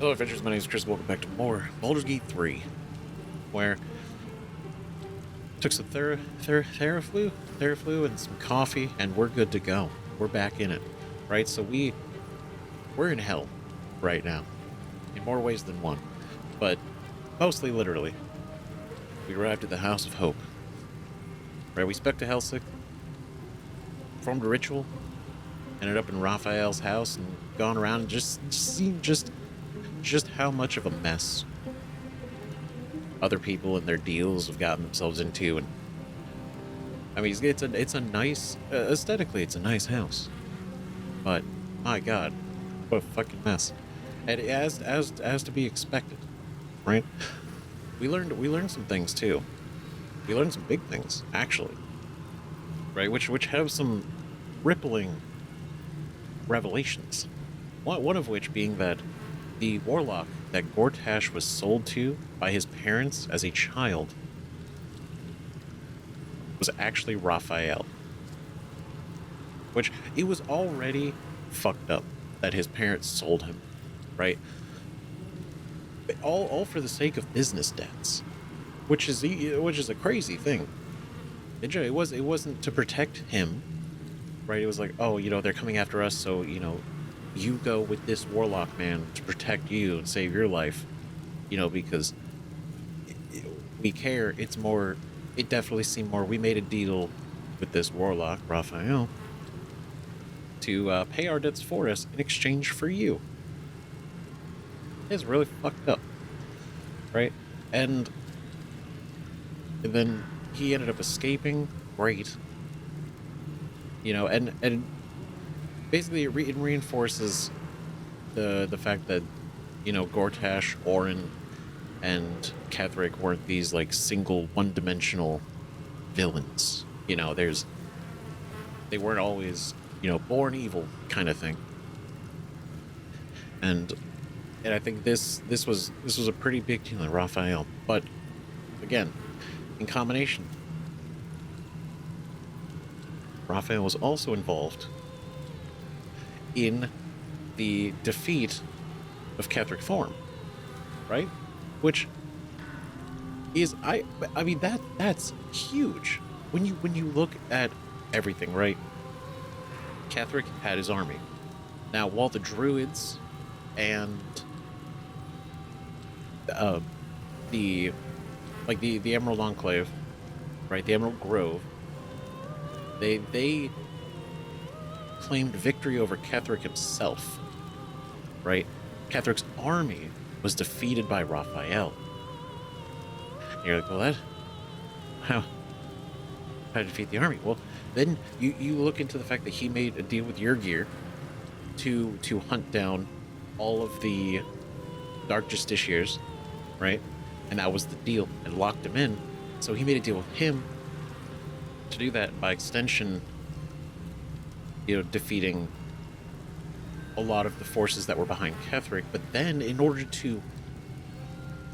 Hello, adventurers. My name is Chris. Welcome back to more Baldur's Gate 3, where took some Theraflu, and some coffee, and we're good to go. We're back in it, right? So we're in hell right now, in more ways than one, but mostly literally. We arrived at the House of Hope, right? We spec to Helsik, formed a ritual, ended up in Raphael's house, and gone around and just seen just how much of a mess other people and their deals have gotten themselves into. And I mean, it's a nice aesthetically, it's a nice house, but my God, what a fucking mess. And as to be expected, right? We learned some things too. We learned some big things, actually, right? Which have some rippling revelations. One of which being that the warlock that Gortash was sold to by his parents as a child was actually Raphael. Which, it was already fucked up that his parents sold him, right? All for the sake of business debts, which is a crazy thing. It wasn't to protect him, right? It was like, oh, they're coming after us, so you go with this warlock man to protect you and save your life, because we care. It's more, it definitely seemed more, we made a deal with this warlock, Raphael, to pay our debts for us in exchange for you. It's really fucked up, right? And then he ended up escaping, great. And basically it reinforces the fact that Gortash, Orin, and Ketheric weren't these like single one-dimensional villains. They weren't always born evil kind of thing. And I think this was a pretty big deal in Raphael. But again, in combination, Raphael was also involved in the defeat of Ketheric Thorm, right? Which is I mean that's huge when you look at everything, right? Ketheric had his army. Now, while the druids and the Emerald Enclave, right, the Emerald Grove, they claimed victory over Ketheric himself, right? Ketheric's army was defeated by Raphael. And you're like, well, how to defeat the army? Well, then you look into the fact that he made a deal with Yrgir to hunt down all of the Dark Justiciars, right? And that was the deal, and locked him in. So he made a deal with him to do that, by extension, defeating a lot of the forces that were behind Ketheric. But then, in order to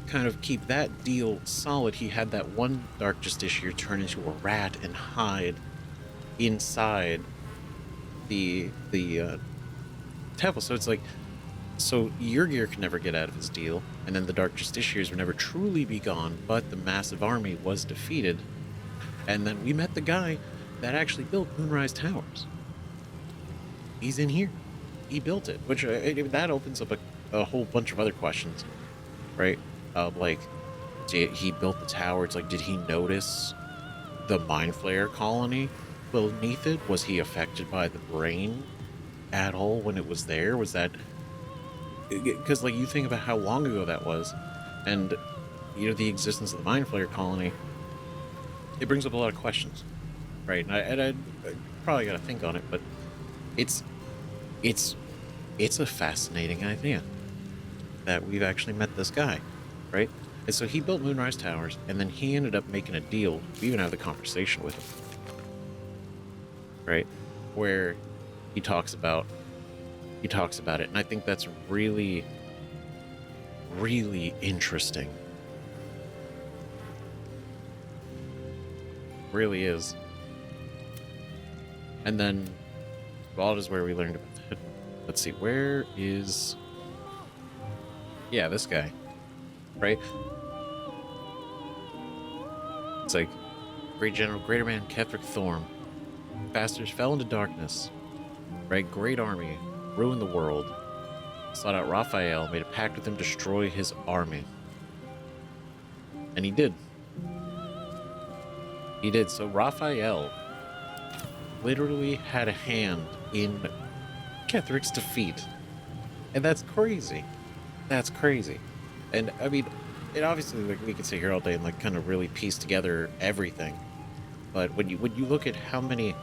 kind of keep that deal solid, he had that one Dark Justiciar turn into a rat and hide inside the temple. So it's like, so Yrgir could never get out of his deal, and then the Dark Justiciars would never truly be gone, but the massive army was defeated. And then we met the guy that actually built Moonrise Towers. He's in here. He built it, which that opens up a whole bunch of other questions, right? Like, he built the tower. It's like, did he notice the Mind Flayer colony beneath it? Was he affected by the brain at all when it was there? Was that... Because, like, you think about how long ago that was, and, the existence of the Mind Flayer colony, it brings up a lot of questions, right? And I probably got to think on it, but it's a fascinating idea that we've actually met this guy, right? And so he built Moonrise Towers, and then he ended up making a deal. We even have the conversation with him, right? Where he talks about it, and I think that's really, really interesting. Really is. And then Baldur is where we learned about it. Let's see, where is Yeah, this guy, right? It's like, great general, greater man, Ketheric Thorm. Bastards fell into darkness, right? Great army, ruined the world. Sought out Raphael, made a pact with him to destroy his army. And he did. He did. So Raphael literally had a hand in Ketheric's defeat. And that's crazy. That's crazy. And I mean, it obviously, like, we could sit here all day and like kind of really piece together everything. But when you look at how many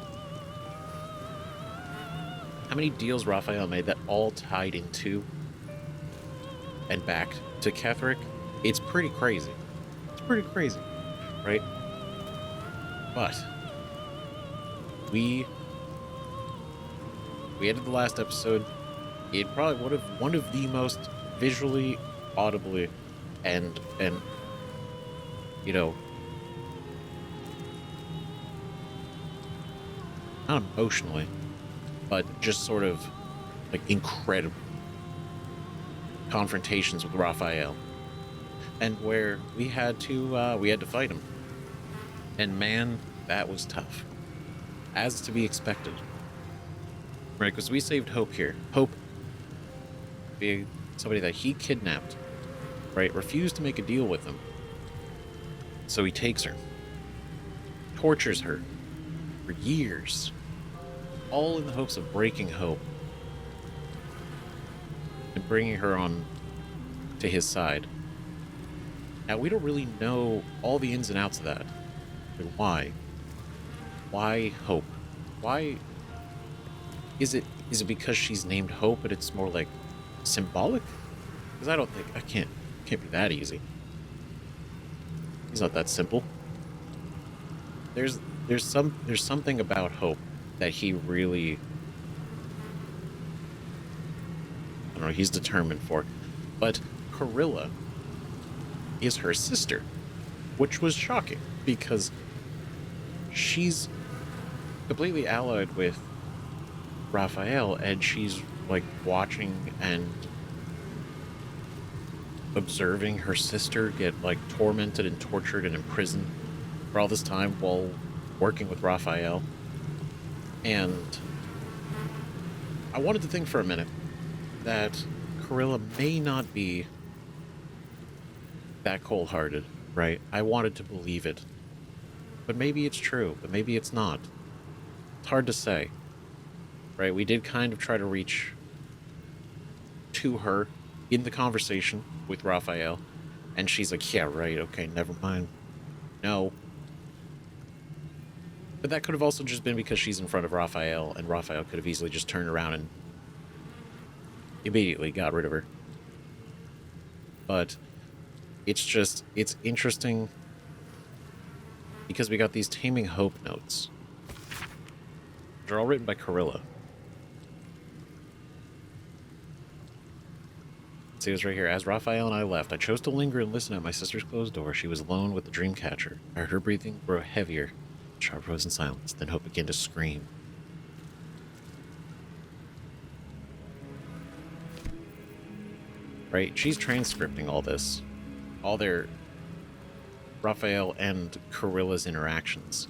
deals Raphael made that all tied into and back to Ketheric, it's pretty crazy. It's pretty crazy, right? But we ended the last episode in probably one of the most visually, audibly, and you know, not emotionally, but just sort of like incredible confrontations with Raphael, and where we had to fight him. And man, that was tough, as to be expected, right? Because we saved Hope here. Hope, being somebody that he kidnapped, right, refused to make a deal with him. So he takes her, tortures her for years, all in the hopes of breaking Hope and bringing her on to his side. Now, we don't really know all the ins and outs of that. Like, why? Why Hope? Why? Is it because she's named Hope, but it's more like symbolic? Because I can't be that easy. It's not that simple. There's something about Hope that he really, I don't know, he's determined for. But Corilla is her sister, which was shocking because she's completely allied with Raphael, and she's like watching and observing her sister get like tormented and tortured and imprisoned for all this time while working with Raphael. And I wanted to think for a minute that Corilla may not be that cold-hearted, right? I wanted to believe it. But maybe it's true, but maybe it's not. It's hard to say, right? We did kind of try to reach to her in the conversation with Raphael, and she's like, yeah, right, okay, never mind. No. But that could have also just been because she's in front of Raphael, and Raphael could have easily just turned around and immediately got rid of her. But it's interesting because we got these Taming Hope notes. They're all written by Corilla. It says right here, as Raphael and I left, I chose to linger and listen at my sister's closed door. She was alone with the dream catcher. I heard her breathing grow heavier. Sharp rose in silence, then Hope began to scream. Right? She's transcripting all this. All their Raphael and Corilla's interactions.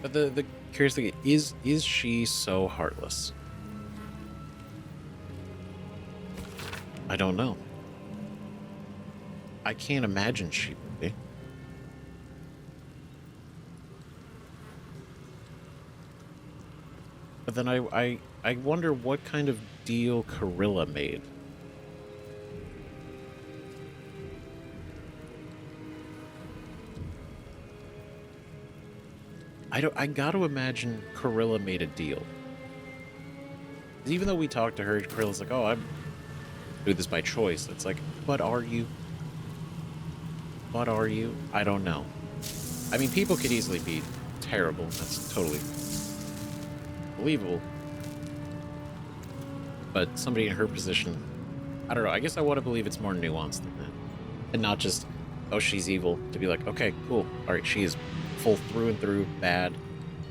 But the curious thing is she so heartless? I don't know. I can't imagine she would be. But then I wonder what kind of deal Corilla made. I gotta imagine Corilla made a deal. Even though we talked to her, Corilla's like, oh, I'm doing this by choice. It's like, but are you? But are you? I don't know. I mean, people could easily be terrible. That's totally believable. But somebody in her position, I don't know. I guess I want to believe it's more nuanced than that. And not just, oh, she's evil. To be like, okay, cool. All right, she is full through and through bad.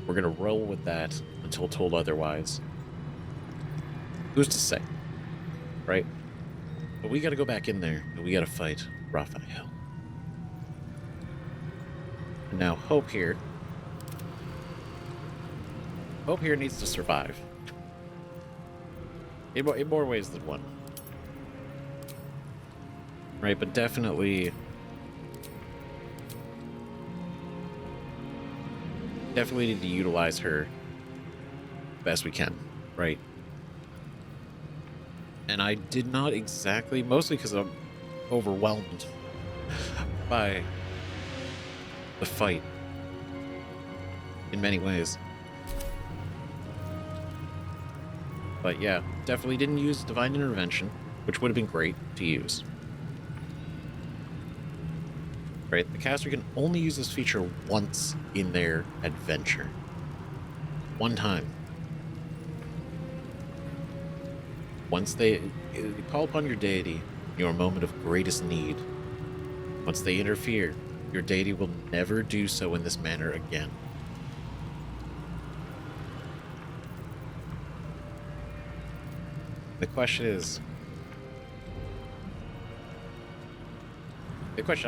We're going to roll with that until told otherwise. Who's to say, right? But we got to go back in there, and we got to fight Raphael. And now Hope here needs to survive. In more ways than one. Right, but definitely need to utilize her best we can, right? And I did not exactly, mostly because I'm overwhelmed by the fight in many ways. But yeah, definitely didn't use Divine Intervention, which would have been great to use. Right, the caster can only use this feature once in their adventure. One time. Once they call upon your deity in your moment of greatest need. Once they interfere, your deity will never do so in this manner again. The question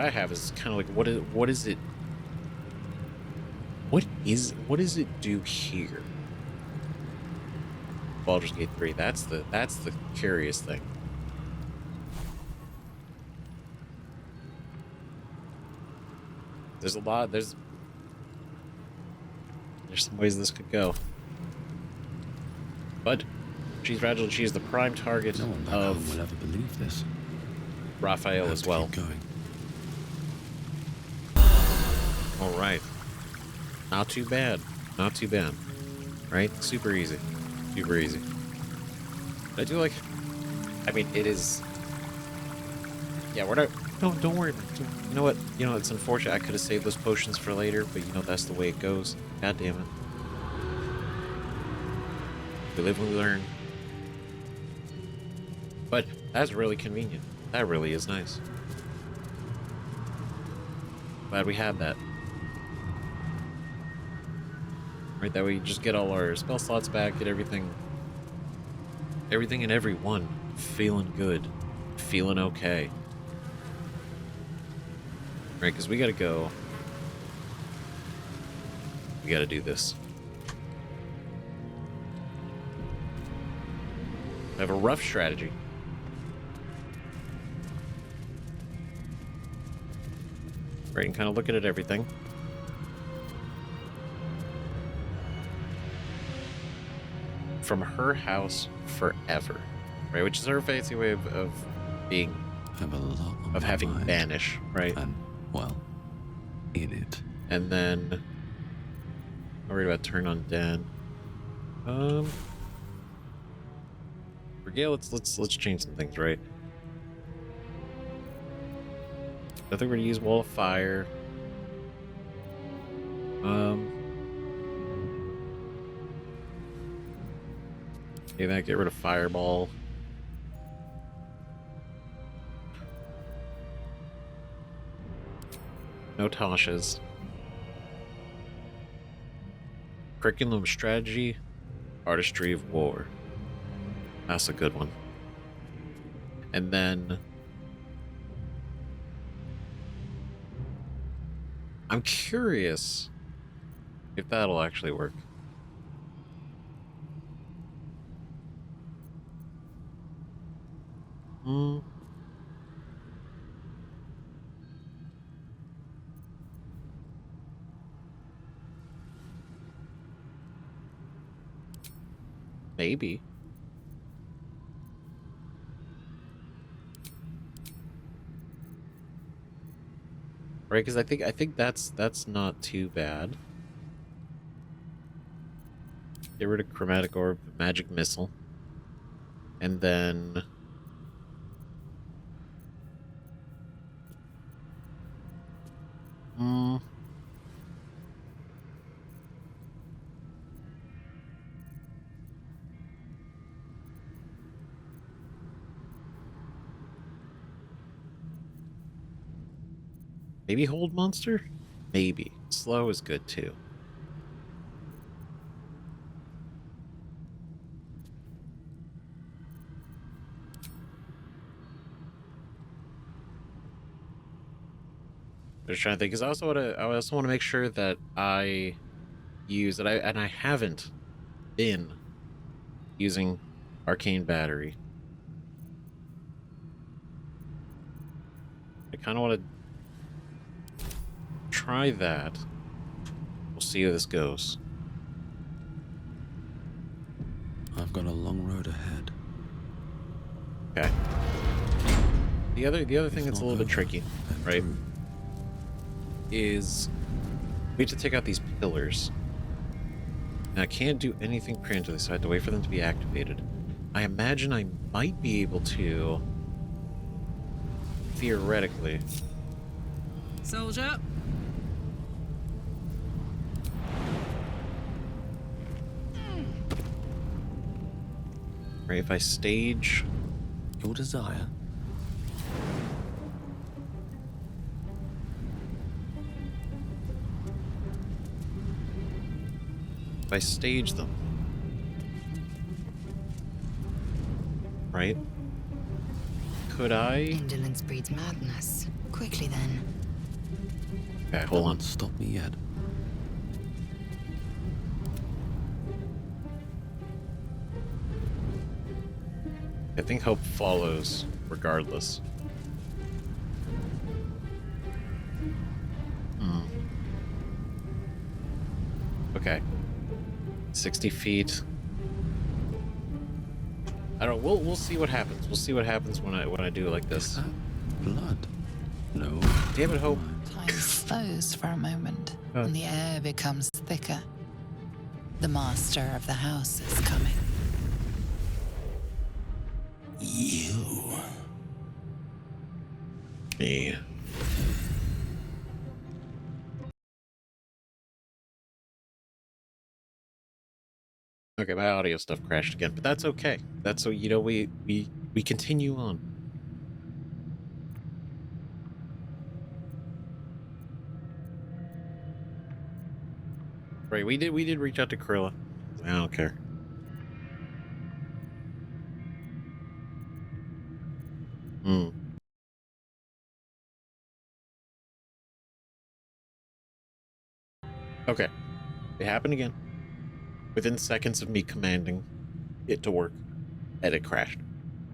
I have is kind of like, what does it do here? Baldur's Gate 3. That's the curious thing. There's a lot. There's some ways this could go, but she's fragile. She is the prime target no one back of home will ever believe this. Raphael as well. Keep going. All right. Not too bad. Not too bad. Right? Super easy. Super easy. But I do like... I mean, it is... Yeah, we're not... No, don't worry. You know what? You know, it's unfortunate. I could have saved those potions for later, but you know, that's the way it goes. God damn it. We live, we learn. But that's really convenient. That really is nice. Glad we had that. Right, that way you just get all our spell slots back, get everything and everyone feeling good, feeling okay. Right, because we gotta go. We gotta do this. I have a rough strategy. Right, and kind of looking at everything. From her house forever, right? Which is her fancy way of being, Have a lot on of my having mind. banish, right? And, well, in it. And then I'm worried about turn on Dan. For Gale, let's change some things, right? I think we're gonna use Wall of Fire. Okay, then get rid of Fireball. No Tasha's. Curriculum Strategy, Artistry of War. That's a good one. And then I'm curious if that'll actually work. Maybe. Right, because I think that's not too bad. Get rid of Chromatic Orb, Magic Missile. And then maybe Hold Monster? Maybe. Slow is good too. I'm just trying to think, because I also want to make sure that I use that I haven't been using arcane battery. I kind of want to try that. We'll see how this goes. I've got a long road ahead. Okay. The other thing that's a little bit tricky, right, is we have to take out these pillars. Now I can't do anything preemptively, so I have to wait for them to be activated. I imagine I might be able to, theoretically. Soldier. Right, if I stage Your desire. if I stage them, right? Could I? Indolence breeds madness. Quickly then. Okay, hold on. Don't stop me yet. I think hope follows regardless. Okay. 60 feet. I don't. We'll see what happens. We'll see what happens when I do it like this. Blood. No. Damn it, Hope. Time slows for a moment, Oh. and the air becomes thicker. The master of the house is coming. You. Me. Okay, my audio stuff crashed again, but that's okay. That's so you know we continue on. Right, we did reach out to Krilla. I don't care. Hmm. Okay. It happened again. Within seconds of me commanding it to work, and it crashed.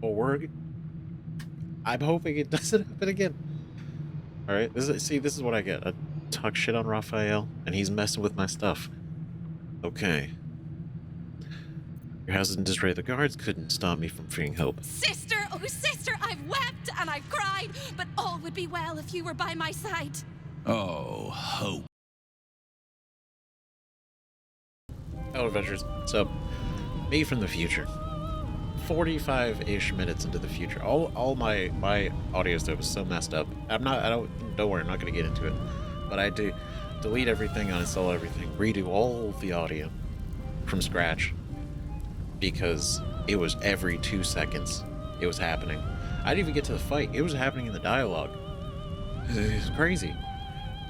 Forward. I'm hoping it doesn't happen again. Alright, this is what I get. I talk shit on Raphael, and he's messing with my stuff. Okay. Your house isn't just ready. The guards couldn't stop me from freeing Hope. Sister, oh sister, I've wept and I've cried, but all would be well if you were by my side. Oh, hope. Hello, adventurers. So, me from the future. 45-ish minutes into the future. All my audio stuff is so messed up. Don't worry, I'm not gonna get into it. But I had to delete everything, uninstall everything, redo all the audio from scratch. Because it was every 2 seconds it was happening. I didn't even get to the fight. It was happening in the dialogue. It was crazy.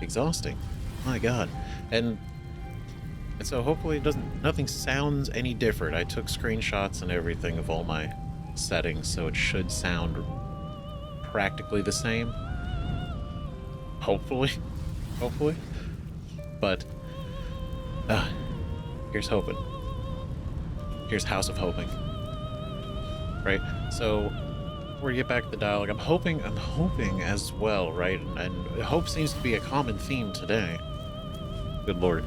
Exhausting. My god. And so hopefully nothing sounds any different. I took screenshots and everything of all my settings, so it should sound practically the same. Hopefully. Hopefully. But here's hoping. Here's House of Hoping. Right? So before we get back to the dialogue, I'm hoping as well, right? And hope seems to be a common theme today. Good lord.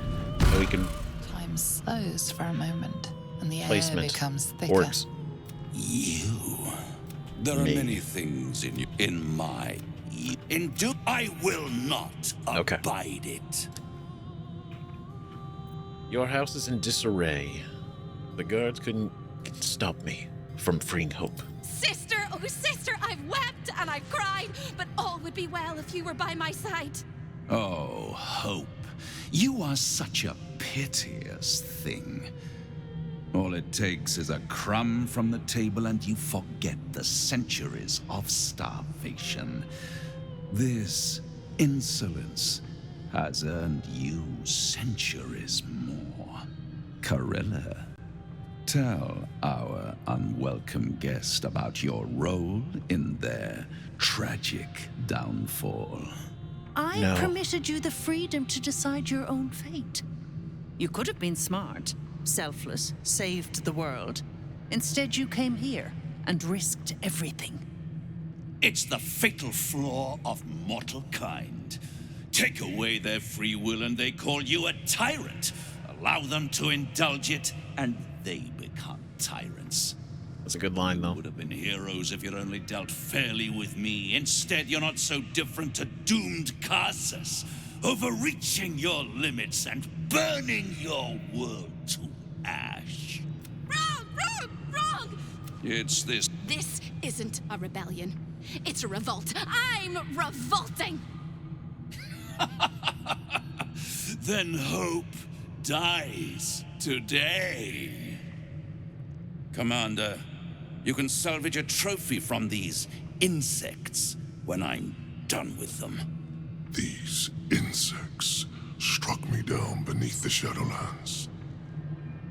So we can Time slows for a moment, and the air placement becomes thicker. works. You. There are Me. many things in you. In my. I will not Okay. abide it. Your house is in disarray. The guards couldn't stop me from freeing Hope. Sister, oh sister, I've wept and I've cried, but all would be well if you were by my side. Oh, hope. You are such a piteous thing. All it takes is a crumb from the table and you forget the centuries of starvation. This insolence has earned you centuries more. Corella, tell our unwelcome guest about your role in their tragic downfall. I No. permitted you the freedom to decide your own fate. You could have been smart, selfless, saved the world. Instead, you came here and risked everything. It's the fatal flaw of mortal kind. Take away their free will and they call you a tyrant. Allow them to indulge it and they become tyrants. That's a good line, You though. would have been heroes if you'd only dealt fairly with me. Instead, you're not so different to doomed Carsus, overreaching your limits and burning your world to ash. Wrong! Wrong! Wrong! It's this. This isn't a rebellion. It's a revolt. I'm revolting! Then hope dies today. Commander, you can salvage a trophy from these insects when I'm done with them. These insects struck me down beneath the Shadowlands.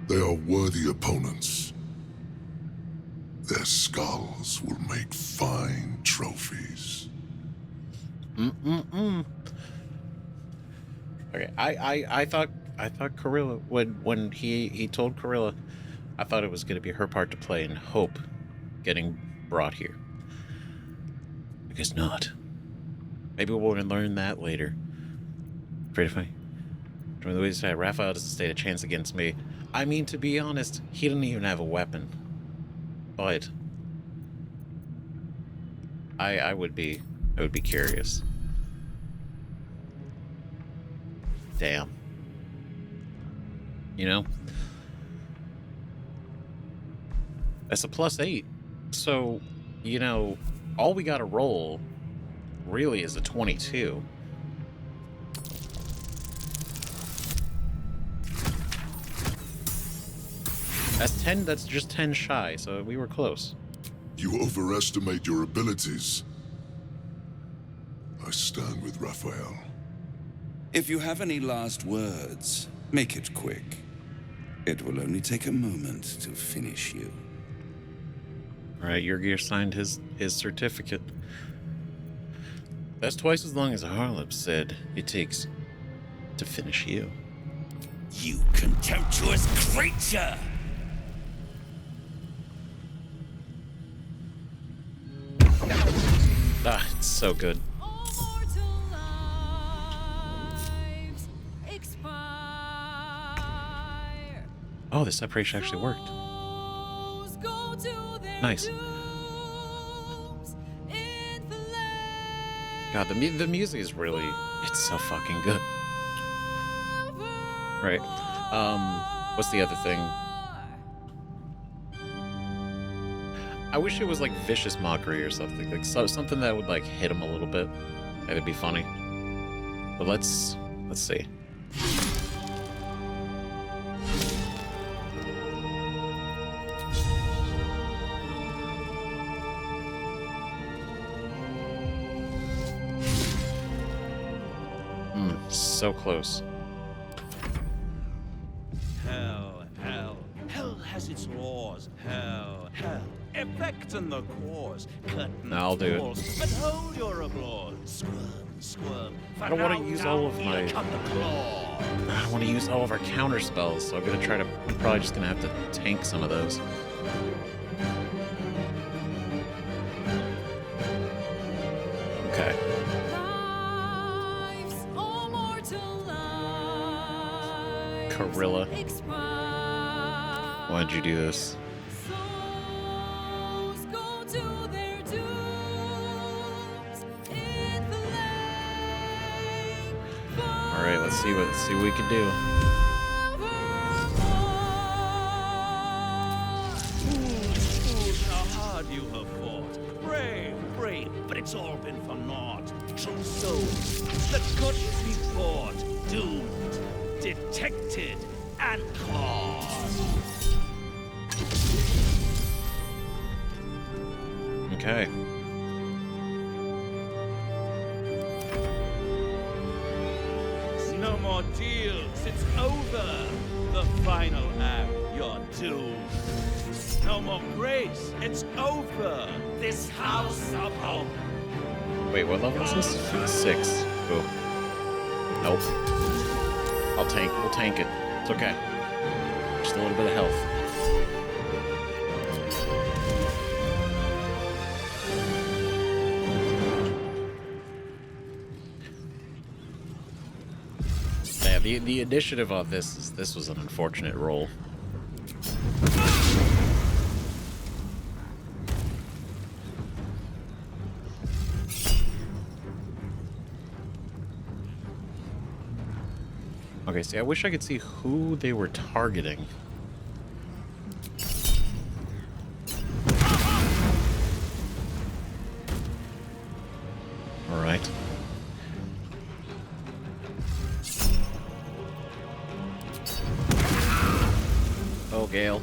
They are worthy opponents. Their skulls will make fine trophies. Okay, I thought Corilla when he told Corilla, I thought it was going to be her part to play in Hope getting brought here. I guess not. Maybe we'll learn that later. Pretty funny. From the way he said, Raphael doesn't stand a chance against me. I mean, to be honest, he didn't even have a weapon. But I would be curious. Damn. You know? That's a +8. So, you know, all we gotta roll really is a 22. That's 10, that's just 10 shy, so we were close. You overestimate your abilities. I stand with Raphael. If you have any last words, make it quick. It will only take a moment to finish you. Alright, Yurgir signed his certificate. That's twice as long as Harlip said it takes to finish you. You contemptuous creature! Ah, it's so good. All mortal lives expire. Oh, the separation actually worked. Souls go to their Nice. dooms in the land God, the music is really, it's so fucking good. Right. What's the other thing? I wish it was like vicious mockery or something, like something that would like hit him a little bit. That'd be funny. But let's see. So close. Hell, hell, hell has its laws. Hell, hell, effect in the cause. Curtain I'll do it. falls, but hold your applause. Squirm, squirm. I don't want to use all of my. Come the claw. I don't want to use all of our counter spells, so I'm gonna try to. I'm probably just gonna have to tank some of those. Okay. lives, all mortal lives Corilla. expire. Why'd you do this? Souls go to their dooms in the lake. All right, let's see what we can do. Fools, how hard you have fought. Brave, brave, but it's all been for naught. True souls that couldn't be fought. Doomed, detected, and caught. Okay. No more deals, it's over. The final act, you're doomed. No more grace, it's over. This house of hope. Wait, what level is this? 6. Ooh. Nope. We'll tank it. It's okay. Just a little bit of health. Yeah, the initiative on this was an unfortunate roll. Okay, see, I wish I could see who they were targeting. All right. Oh, Gale.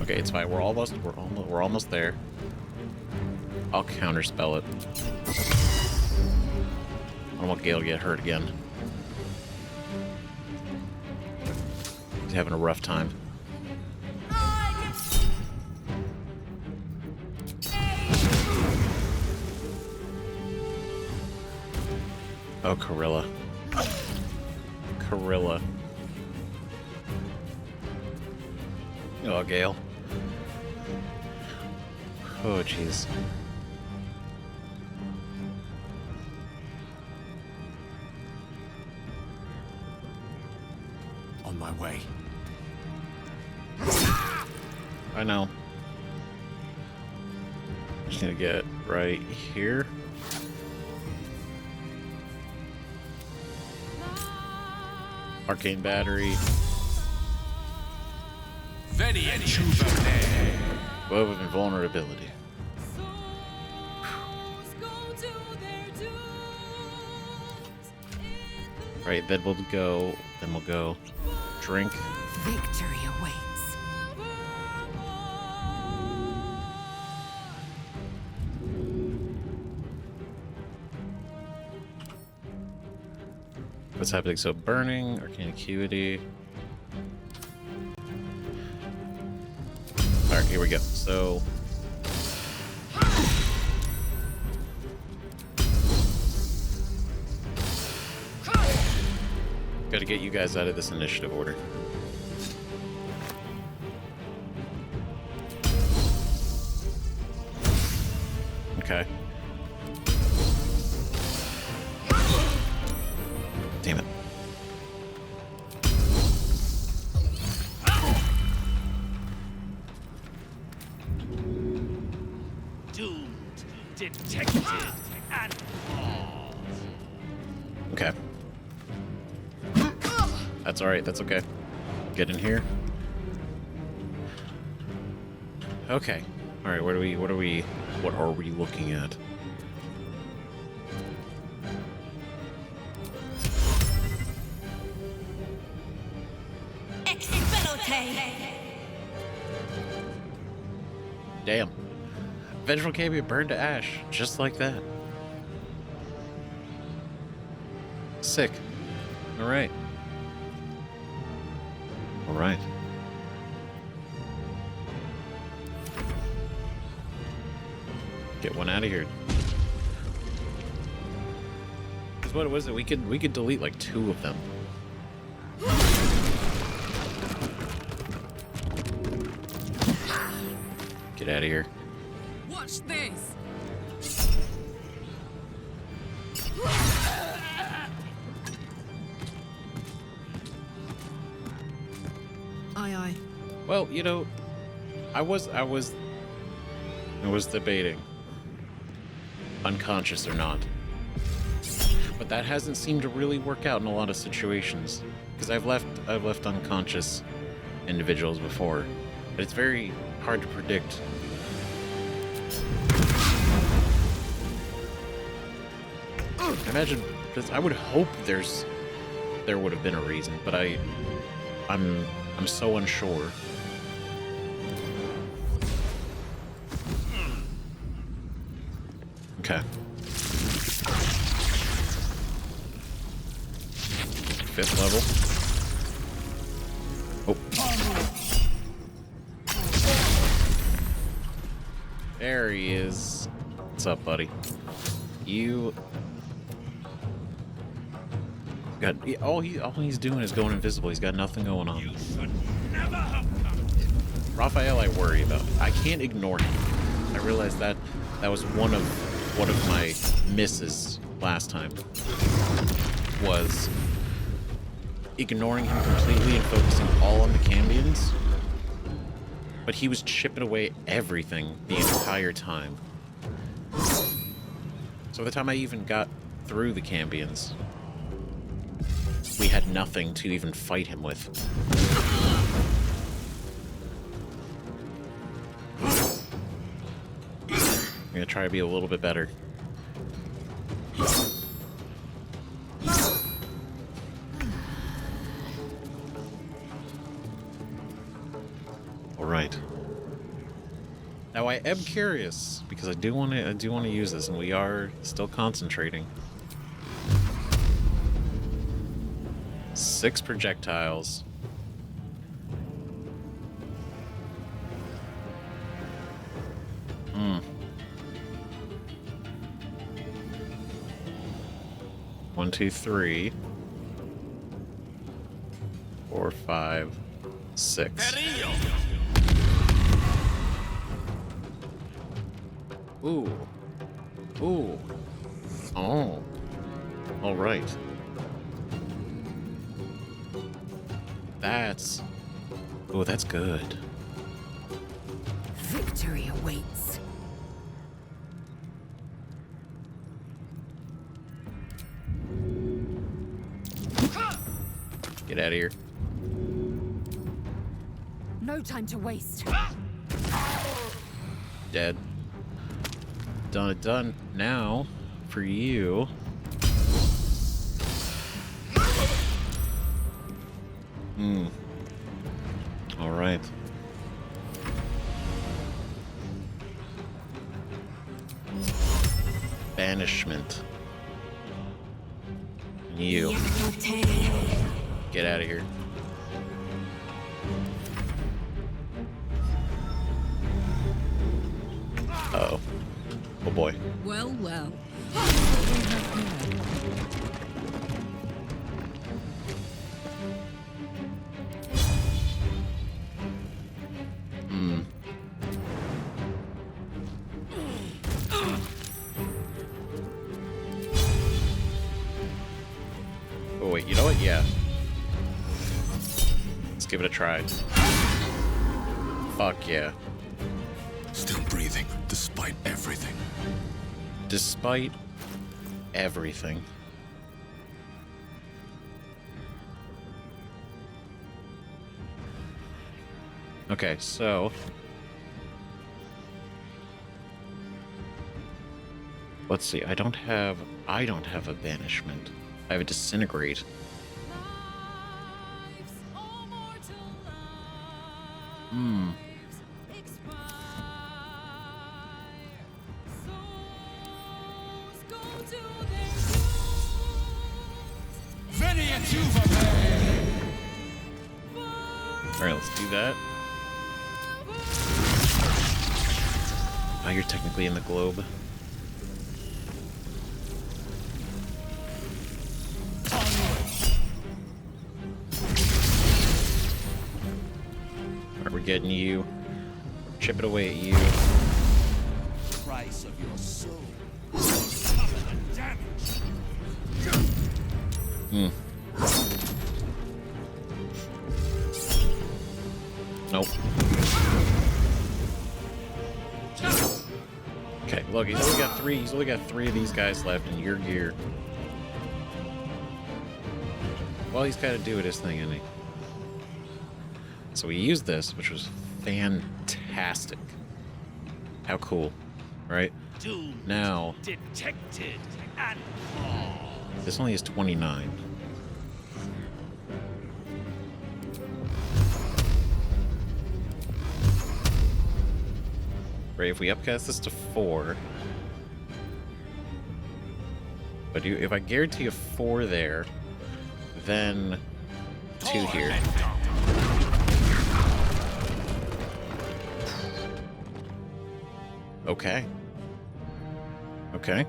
Okay, it's fine. We're almost there. I'll counterspell it. I don't want Gale to get hurt again. He's having a rough time. Oh, Corilla. Corilla. Oh, Gale. Oh, jeez. On my way. I know. Just need to get right here. Arcane battery. Web of invulnerability. Right, then we'll go. Drink. Victory awaits. What's happening? So burning, arcane acuity. Alright, here we go. So gotta get you guys out of this initiative order. Okay. Damn it. Doomed, detected, and Okay. That's alright, that's okay. Get in here. Okay. Alright, what are we looking at? Damn. Vengeful can be burned to ash, just like that. Sick. Alright. Alright. Get one out of here. Because what was it? We could delete like 2 of them. Get out of here. Watch this. Aye. Well, you know, I was debating unconscious or not. But that hasn't seemed to really work out in a lot of situations. Because I've left unconscious individuals before. But it's very hard to predict. Imagine, because I would hope there would have been a reason, but I'm so unsure. Okay. 5th level. Oh. There he is. What's up, buddy? You got all he's doing is going invisible. He's got nothing going on. You should never have come. Raphael, I worry about. I can't ignore him. I realized that was one of my misses last time. Was ignoring him completely and focusing all on the Cambions. But he was chipping away everything the entire time. So by the time I even got through the Cambions, we had nothing to even fight him with. I'm gonna try to be a little bit better. Alright. Now I am curious, because I do want to use this, and we are still concentrating. 6 projectiles. One, two, 3, 4, 5, 6. Ooh. Ooh. Oh. All right. That's... Oh, that's good. Victory awaits. Get out of here. No time to waste. Dead. Done. Now, for you... All right. Banishment. You. Get out of here. Uh-oh. Oh boy. Well, well. Oh wait, you know what? Yeah. Let's give it a try. Fuck yeah. Still breathing, despite everything. Despite everything. Okay, so... Let's see, I don't have a banishment. I have a disintegrate. Alright, let's do that. Oh, you're technically in the globe. Alright, we're getting you. Chipping away at you. Price of your soul. Cover the damage. Nope. Okay, look, he's only got three of these guys left in your gear. Well, he's gotta do his thing, isn't he? So we used this, which was fantastic. How cool, right? Doom Now, detected and caught. this only is 29. Right, if we upcast this to 4, but if I guarantee a 4 there, then 2 here. Okay. Okay.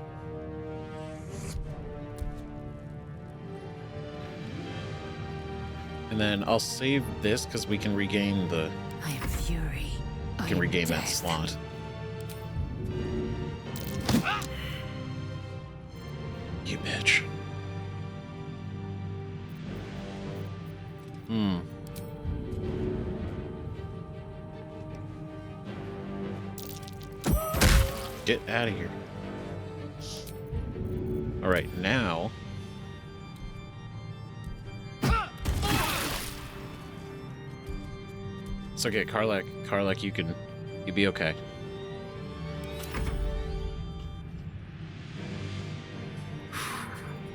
And then I'll save this because we can regain the... I am fury. We I can am regain that death. slot. You bitch. Get out of here. All right, now... It's okay, Karlak, you'll be okay.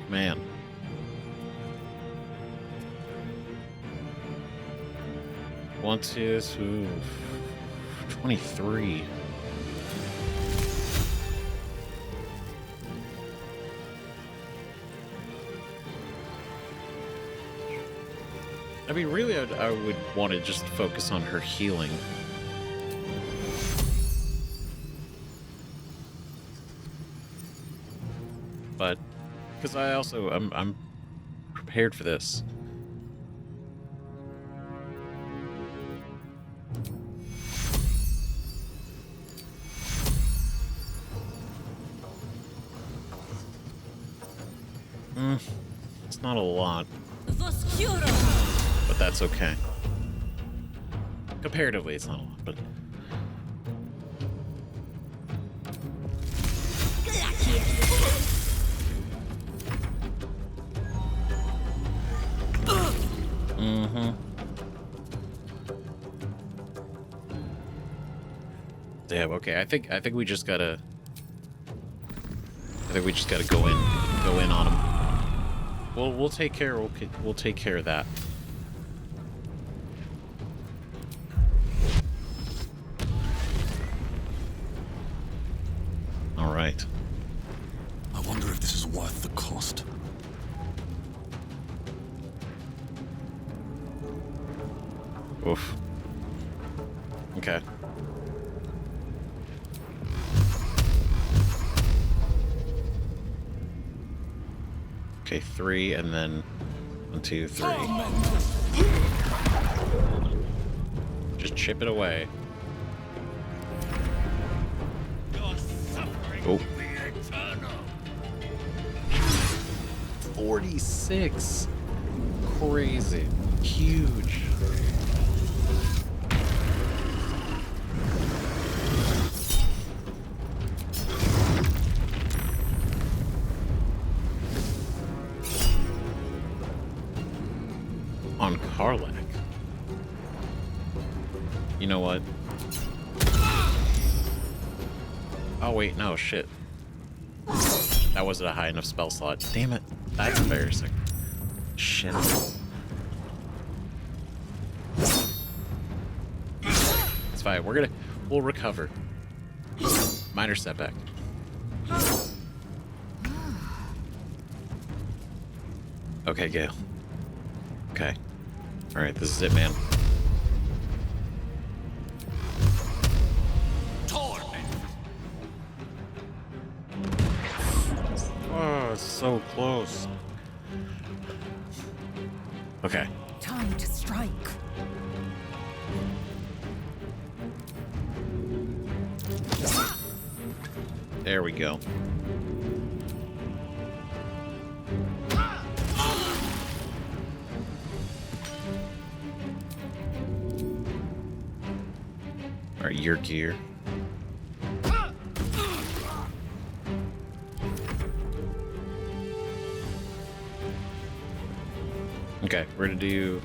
Man. One, two, 23. I mean, really, I would want to just focus on her healing. But, because I'm prepared for this. It's not a lot. But that's okay. Comparatively, it's not a lot, but... Damn, okay, I think we just gotta... go in on him. We'll take care of that. All right. I wonder if this is worth the cost. Oof. Okay. Okay, 3, and then 1, 2, 3. Just chip it away. Oh. 46. Crazy. Huge. On Karlak. You know what? Oh wait, no, shit. That wasn't a high enough spell slot. Damn it. That's embarrassing. Shit. It's fine. We'll recover. Minor setback. Okay, Gale. Okay. Alright, this is it, man. Oh, it's so close. Okay. Time to strike. There we go. Alright, your gear. Okay, we're gonna do...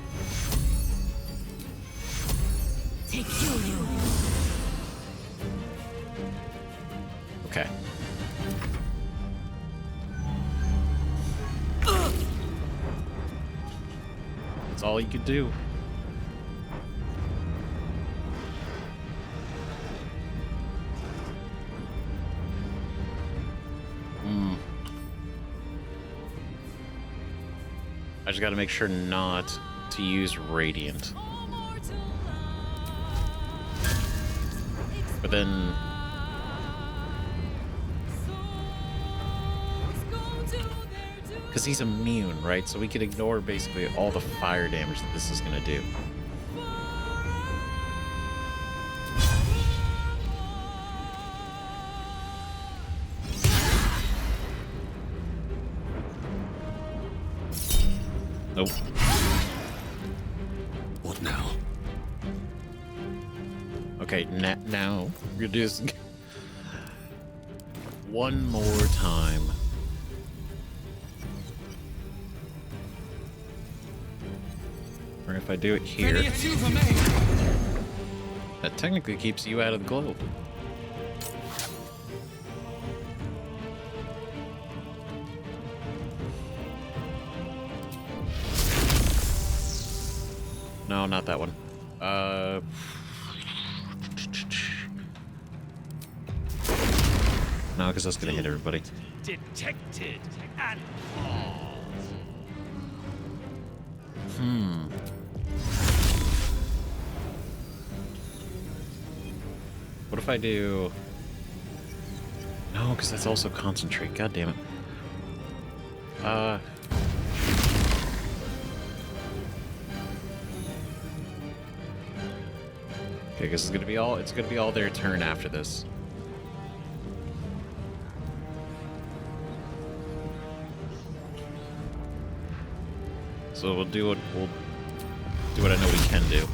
Take you. Okay. That's all you could do. I just gotta make sure not to use Radiant. But then... Because he's immune, right? So we can ignore basically all the fire damage that this is going to do. Nope. What now? Okay, now we're gonna do this one more time. Or if I do it here, that technically keeps you out of the globe. No, not that one. No, because that's gonna hit everybody. Detected and What if I do... No, because that's also concentrate. God damn it. Okay, because it's gonna be all their turn after this. So we'll do what I know we can do.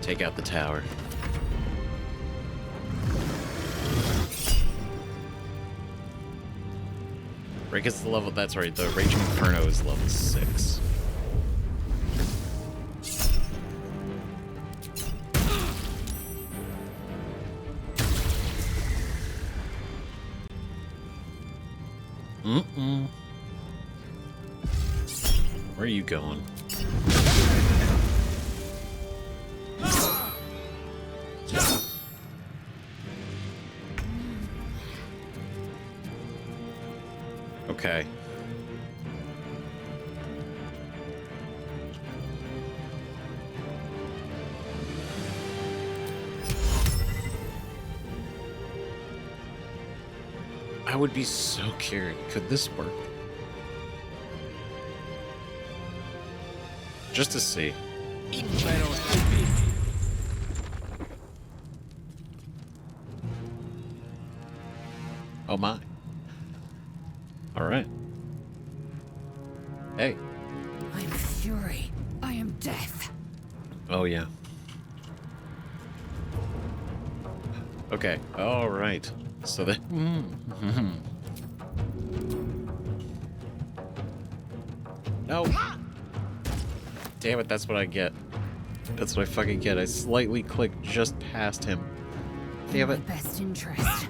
Take out the tower. Right, it's the level. That's right. The Raging Inferno is level 6. Where are you going? Okay. I would be so curious. Could this work? Just to see. Oh my. All right. Hey. I'm fury. I am death. Oh yeah. Okay. All right. So that. No. Damn it, that's what I get. That's what I fucking get. I slightly clicked just past him. Damn it. My best interest.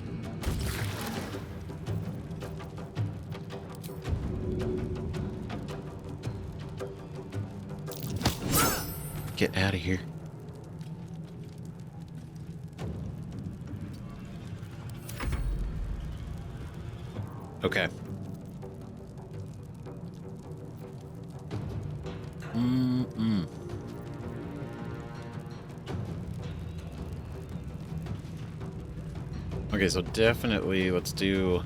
Get out of here. Okay. Okay, so definitely let's do...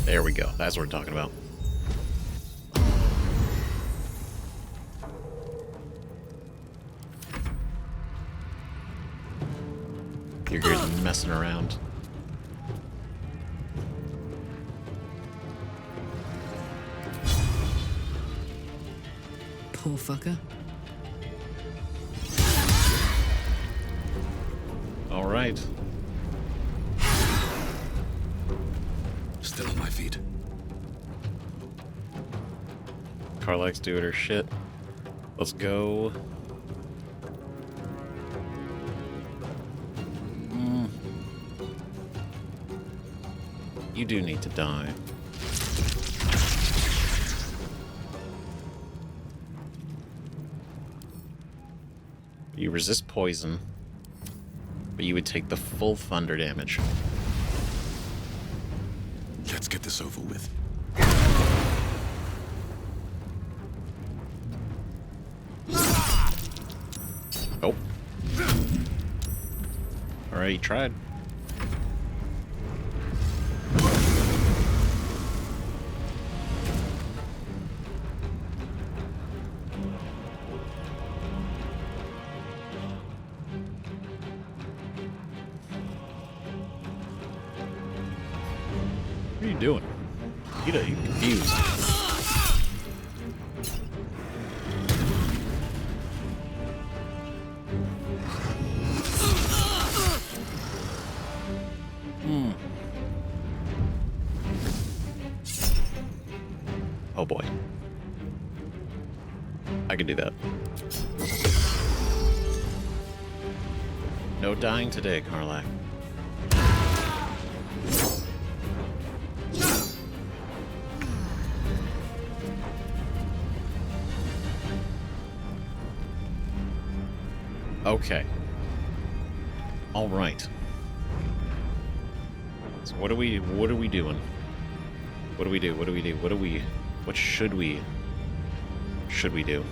There we go. That's what we're talking about. You're good messing around. Poor fucker. All right. Still on my feet. Carlax doing her shit. Let's go. You do need to die. You resist poison, but you would take the full thunder damage. Let's get this over with. Alright, you tried. What are you doing? You confused. Oh boy. I can do that. No dying today, Karlach. Okay. All right. So what are we doing? What do we do? What should we do?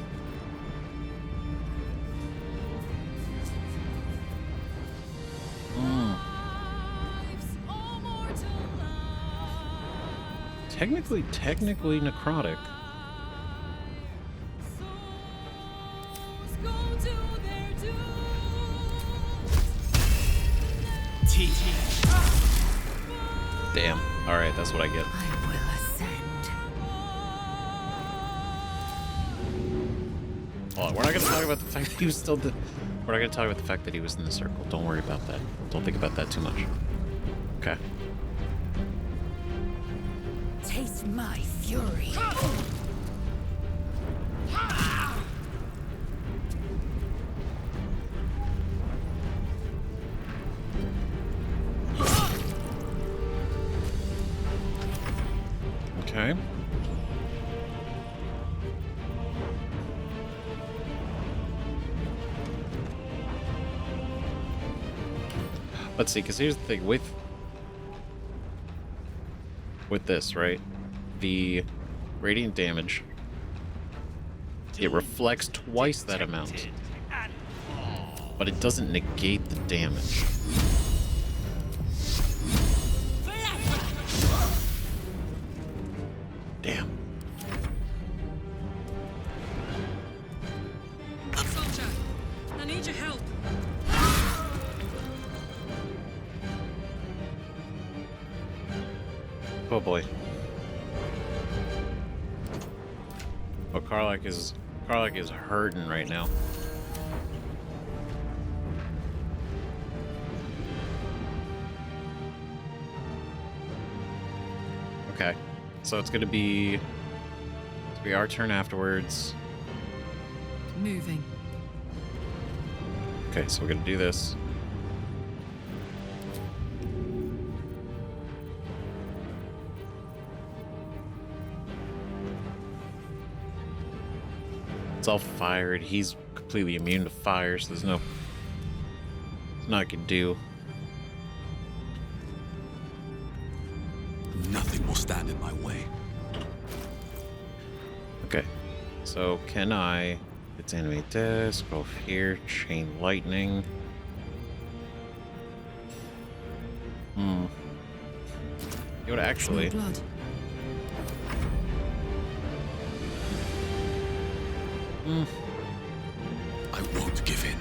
Technically necrotic. Damn. Alright, that's what I get. I will ascend. Well, we're not gonna talk about the fact that he was still we're not gonna talk about the fact that he was in the circle. Don't worry about that. Don't think about that too much. Okay. Taste my fury. Okay. Let's see, because here's the thing with this, right? The radiant damage, it reflects twice that amount, but it doesn't negate the damage. Damn. Soldier, I need your help. Oh boy. Oh, Karlach is hurting right now. Okay. So it's gonna be our turn afterwards. Moving. Okay, so we're gonna do this. It's all fired. He's completely immune to fire, so there's nothing I can do. Nothing will stand in my way. Okay, so can I? Let's animate this. Go here. Chain lightning. You would actually. Blood. I won't give in.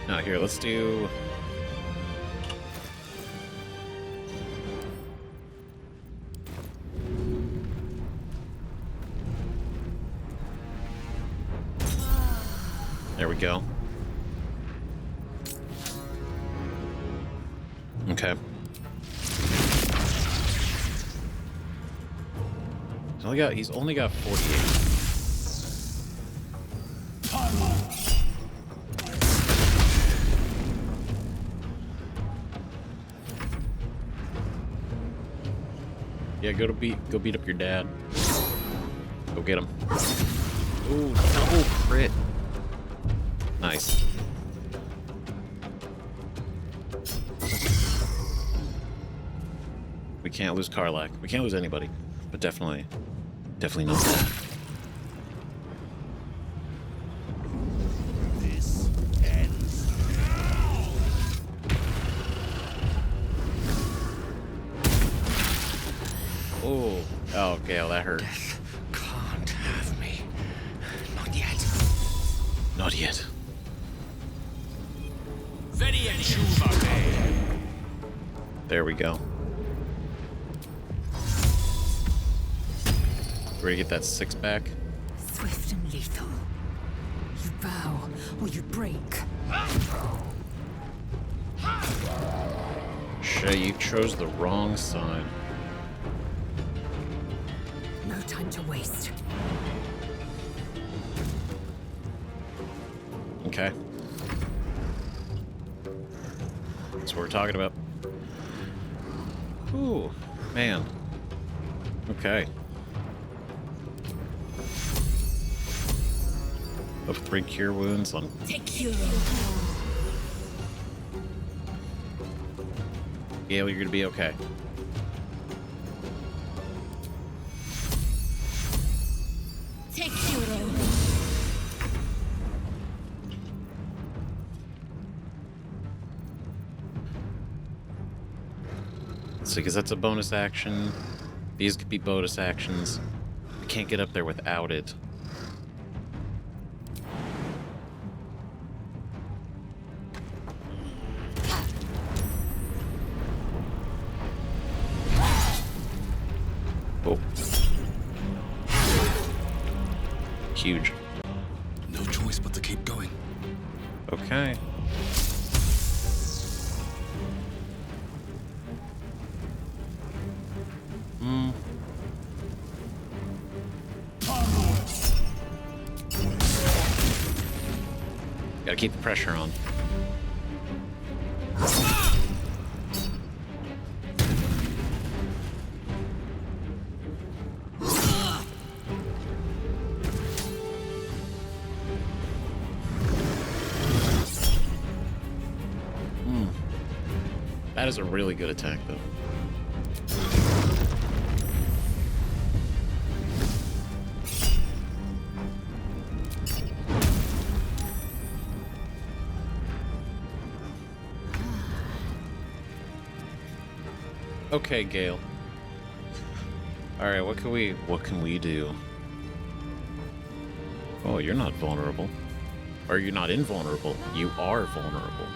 Now here, let's do. There we go. Okay. He's only got 48. Yeah, go beat up your dad. Go get him. Ooh, double crit. Nice. We can't lose Karlach. We can't lose anybody. But definitely not that. Oh, Gale, that hurt. Death can't have me. Not yet. Not yet. There we go. Ready to get that 6 back? Swift and lethal. You bow or you break. Shay, you chose the wrong side. No time to waste. Okay. That's what we're talking about. Ooh, man. Okay. Of 3 cure wounds on. Take you. Gale, you're gonna be okay. Take hero. Let's see, because that's a bonus action. These could be bonus actions. I can't get up there without it. Oh. Huge. No choice but to keep going. Okay. Gotta keep the pressure on. That is a really good attack, though. Okay, Gale. All right, what can we do? Oh, you're not vulnerable. Or you're not invulnerable. You are vulnerable.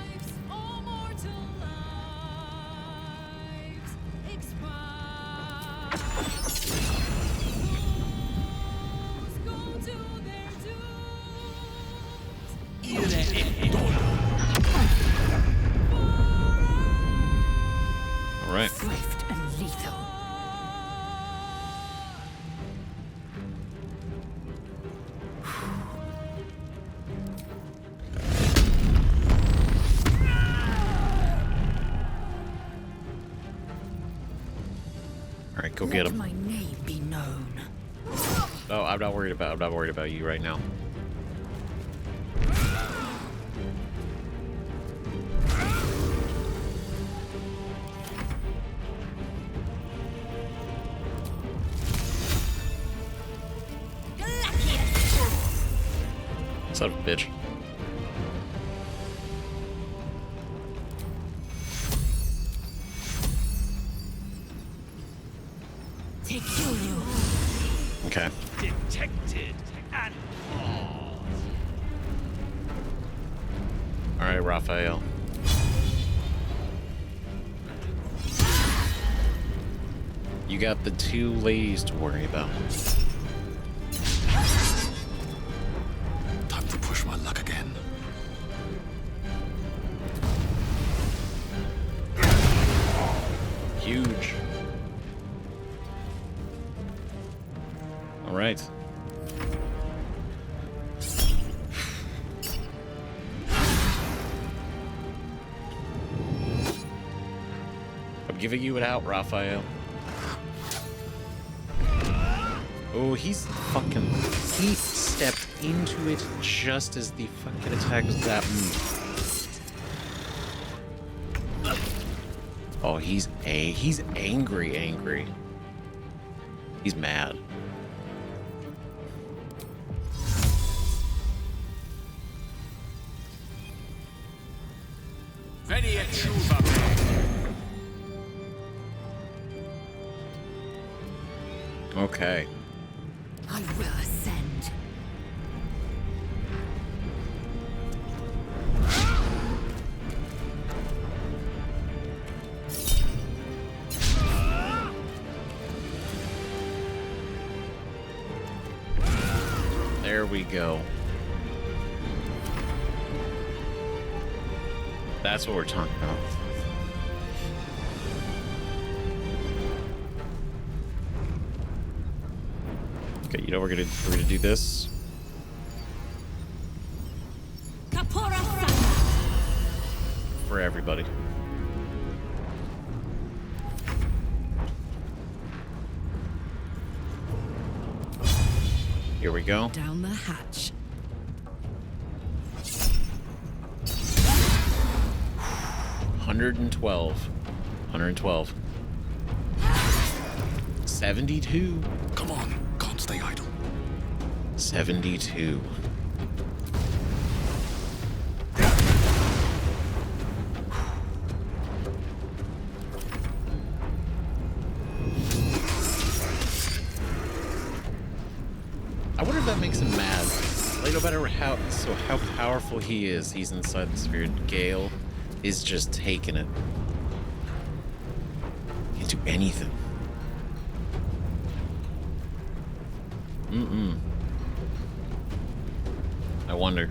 All right. Swift and lethal. All right, go get Let him. my name be known. Oh, I'm not worried about you right now. Son of a bitch. Take you. Okay. Detected and All right, Raphael. You got the 2 ladies to worry about. Time to push my luck again. Huge. All right. I'm giving you it out, Raphael. Oh, he stepped into it just as the fucking attack was that. Oh, he's angry. He's mad. Okay. I will ascend. There we go. That's what we're talking about. Okay, you know we're gonna do this. For everybody. Here we go. Down the hatch. $112. 72. Come on, can't stay idle. 72. I wonder if that makes him mad. Like, no matter how powerful he is, he's inside the sphere. Gale is just taking it. He can't do anything. I wonder.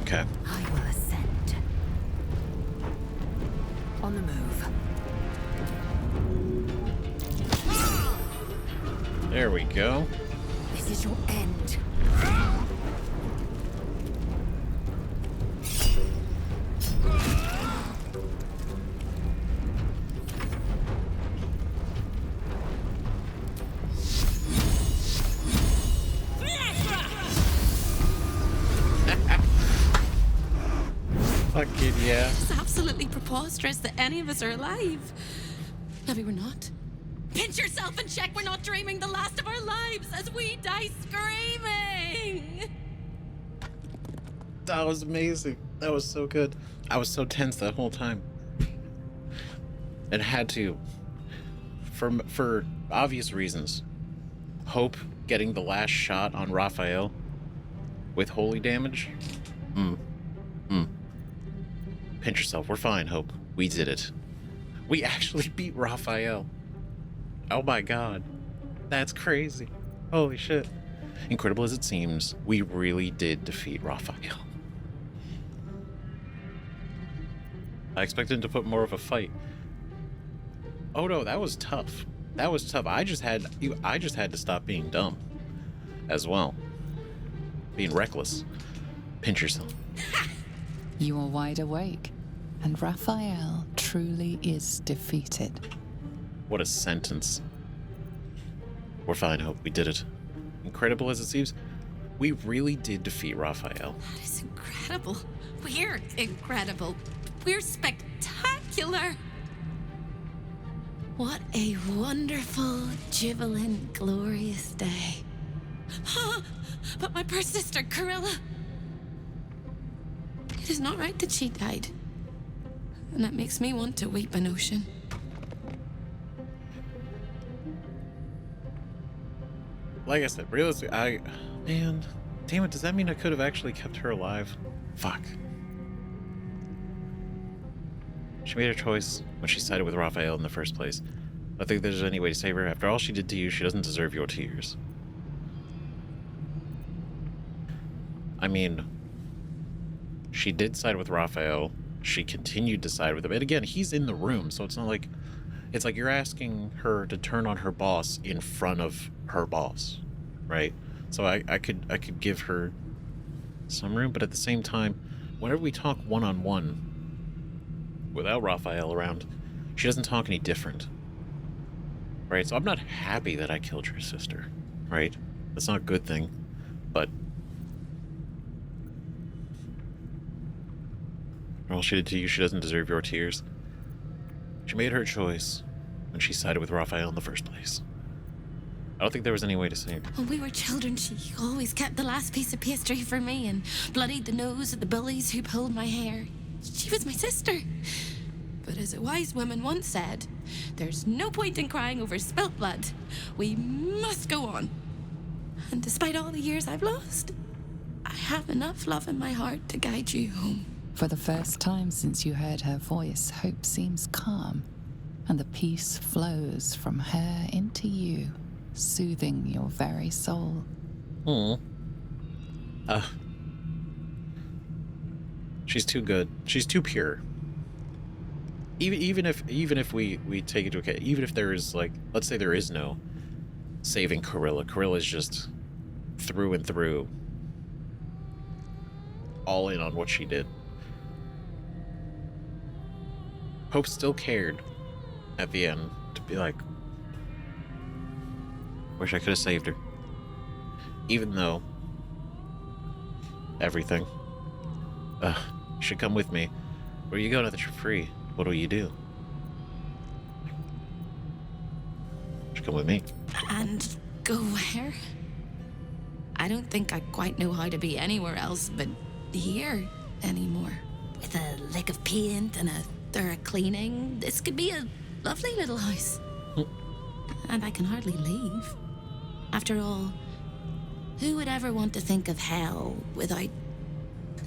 Okay. I will ascend. On the move. There we go. This is your end. Fucking yeah. It's absolutely preposterous that any of us are alive. Maybe we're not. Pinch yourself and check we're not dreaming the last of our lives as we die screaming. That was amazing. That was so good. I was so tense that whole time. It had to. For obvious reasons. Hope getting the last shot on Raphael with holy damage. Pinch yourself. We're fine, Hope. We did it. We actually beat Raphael. Oh my god. That's crazy. Holy shit. Incredible as it seems, we really did defeat Raphael. I expected him to put more of a fight. Oh no, that was tough. That was tough. I just had to stop being dumb as well. Being reckless. Pinch yourself. You are wide awake, and Raphael truly is defeated. What a sentence. We're fine, Hope. We did it. Incredible as it seems, we really did defeat Raphael. That is incredible. We're incredible. We're spectacular. What a wonderful, jubilant, glorious day. But my poor sister, Corilla. It is not right that she died. And that makes me want to weep an ocean. Like I said, realistically, man, damn it, does that mean I could have actually kept her alive? Fuck. She made her choice when she sided with Raphael in the first place. I think there's any way to save her. After all she did to you, she doesn't deserve your tears. I mean, she did side with Raphael. She continued to side with him. And again, he's in the room, so it's not like... It's like you're asking her to turn on her boss in front of her boss, right? So I could give her some room, but at the same time, whenever we talk one-on-one without Raphael around, she doesn't talk any different, right? So I'm not happy that I killed your sister, right? That's not a good thing, but for all she did to you, she doesn't deserve your tears. She made her choice when when she sided with Raphael in the first place. I don't think there was any way to save her. When we were children, she always kept the last piece of pastry for me and bloodied the nose of the bullies who pulled my hair. She was my sister. But as a wise woman once said, there's no point in crying over spilt blood. We must go on. And despite all the years I've lost, I have enough love in my heart to guide you home. For the first time since you heard her voice, Hope seems calm, and the peace flows from her into you, soothing your very soul. She's too good. She's too pure. Even if we take into account, even if there is, like, let's say there is no saving Corilla. Corilla's just through and through all in on what she did. Hope still cared at the end to be like, wish I could have saved her. Even though everything. You should come with me. Where you go now that you're free? What do you do? You should come with me. And go where? I don't think I quite know how to be anywhere else but here anymore. With a lick of paint and a thorough cleaning, this could be a lovely little house. And I can hardly leave. After all, who would ever want to think of hell without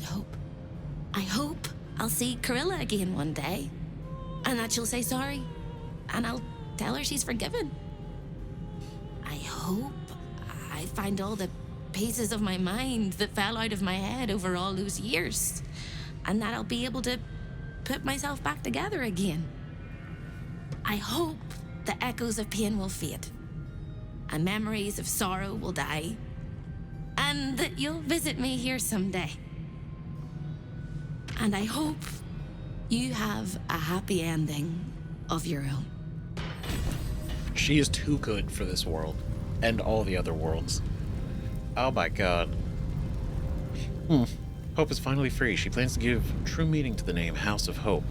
hope? I hope I'll see Corilla again one day, and that she'll say sorry, and I'll tell her she's forgiven. I hope I find all the pieces of my mind that fell out of my head over all those years, and that I'll be able to put myself back together again. I hope the echoes of pain will fade, and memories of sorrow will die, and that you'll visit me here someday. And I hope you have a happy ending of your own. She is too good for this world and all the other worlds. Oh my god. Hope is finally free. She plans to give true meaning to the name House of Hope.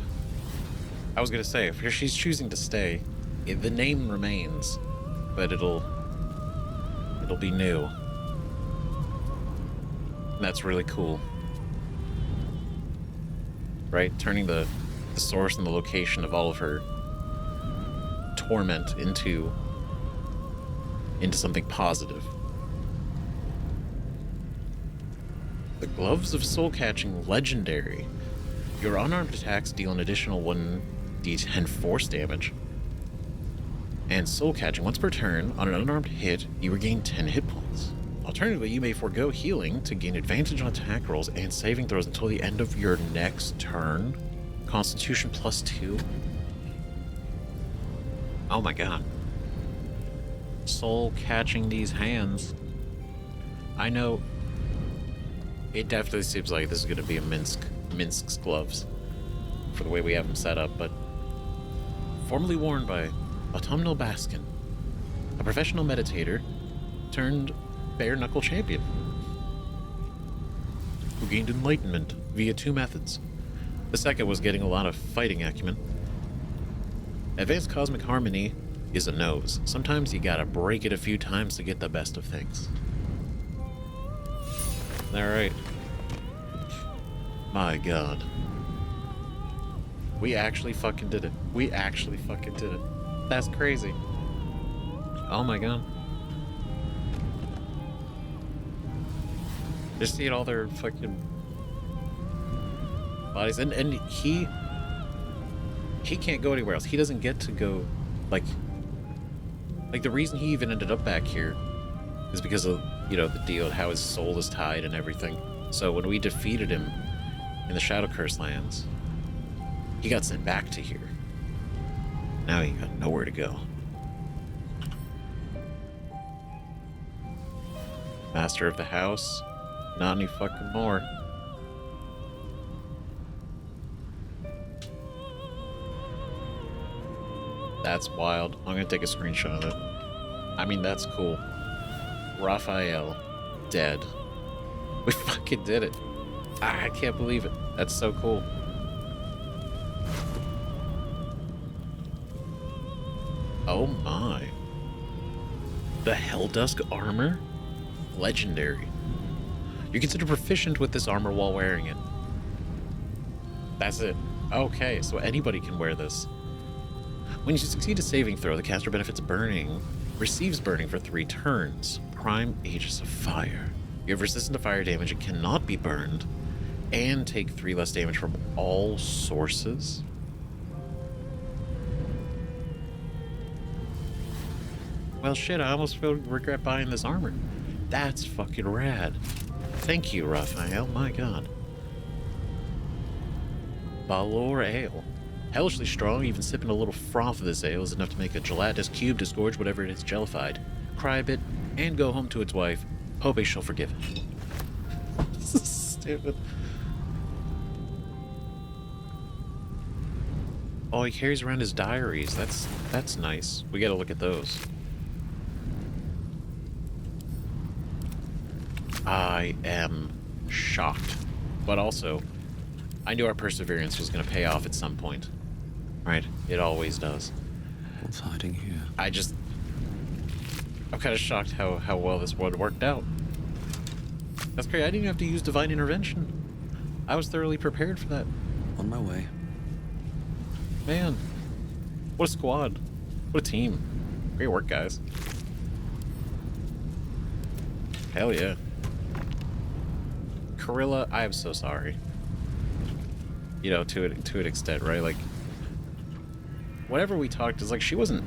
I was gonna say, if she's choosing to stay, the name remains, but it'll be new. And that's really cool. Right? Turning the source and the location of all of her torment into something positive. The Gloves of Soul Catching Legendary. Your unarmed attacks deal an additional 1d10 force damage. And Soul Catching, once per turn, on an unarmed hit, you regain 10 hit points. Alternatively, you may forego healing to gain advantage on attack rolls and saving throws until the end of your next turn. Constitution +2. Oh my god. Soul catching these hands. I know it definitely seems like this is going to be a Minsk's gloves for the way we have them set up, but formerly worn by Autumnal Baskin, a professional meditator turned bare-knuckle champion who gained enlightenment via 2 methods. The second was getting a lot of fighting acumen. Advanced Cosmic Harmony is a nose. Sometimes you gotta break it a few times to get the best of things. Alright. My god. We actually fucking did it. We actually fucking did it. That's crazy. Oh my god. Just seeing all their fucking bodies, and he can't go anywhere else. He doesn't get to go, like the reason he even ended up back here is because of, you know, the deal, how his soul is tied and everything. So when we defeated him in the Shadow Curse lands, he got sent back to here. Now he got nowhere to go. Master of the house. Not any fucking more. That's wild. I'm gonna take a screenshot of it. I mean, that's cool. Raphael, dead. We fucking did it. I can't believe it. That's so cool. Oh my. The Helldusk armor? Legendary. You're considered proficient with this armor while wearing it. That's it. Okay, so anybody can wear this. When you succeed a saving throw, the caster benefits burning, receives burning for 3 turns. Prime Aegis of Fire. You have resistance to fire damage and cannot be burned, and take 3 less damage from all sources. Well, shit, I almost feel regret buying this armor. That's fucking rad. Thank you, Raphael. My god. Baldur Ale. Hellishly strong, even sipping a little froth of this ale is enough to make a gelatinous cube disgorge whatever it is jellified, cry a bit, and go home to its wife, hoping she'll forgive it. This is stupid. Oh, he carries around his diaries. That's nice. We gotta look at those. I am shocked. But also, I knew our perseverance was going to pay off at some point. Right? It always does. What's hiding here? I'm kind of shocked how well this one worked out. That's great. I didn't even have to use divine intervention. I was thoroughly prepared for that. On my way. Man. What a squad. What a team. Great work, guys. Hell yeah. Corilla, I am so sorry. You know, to an extent, right? Like, whenever we talked, it's like she wasn't,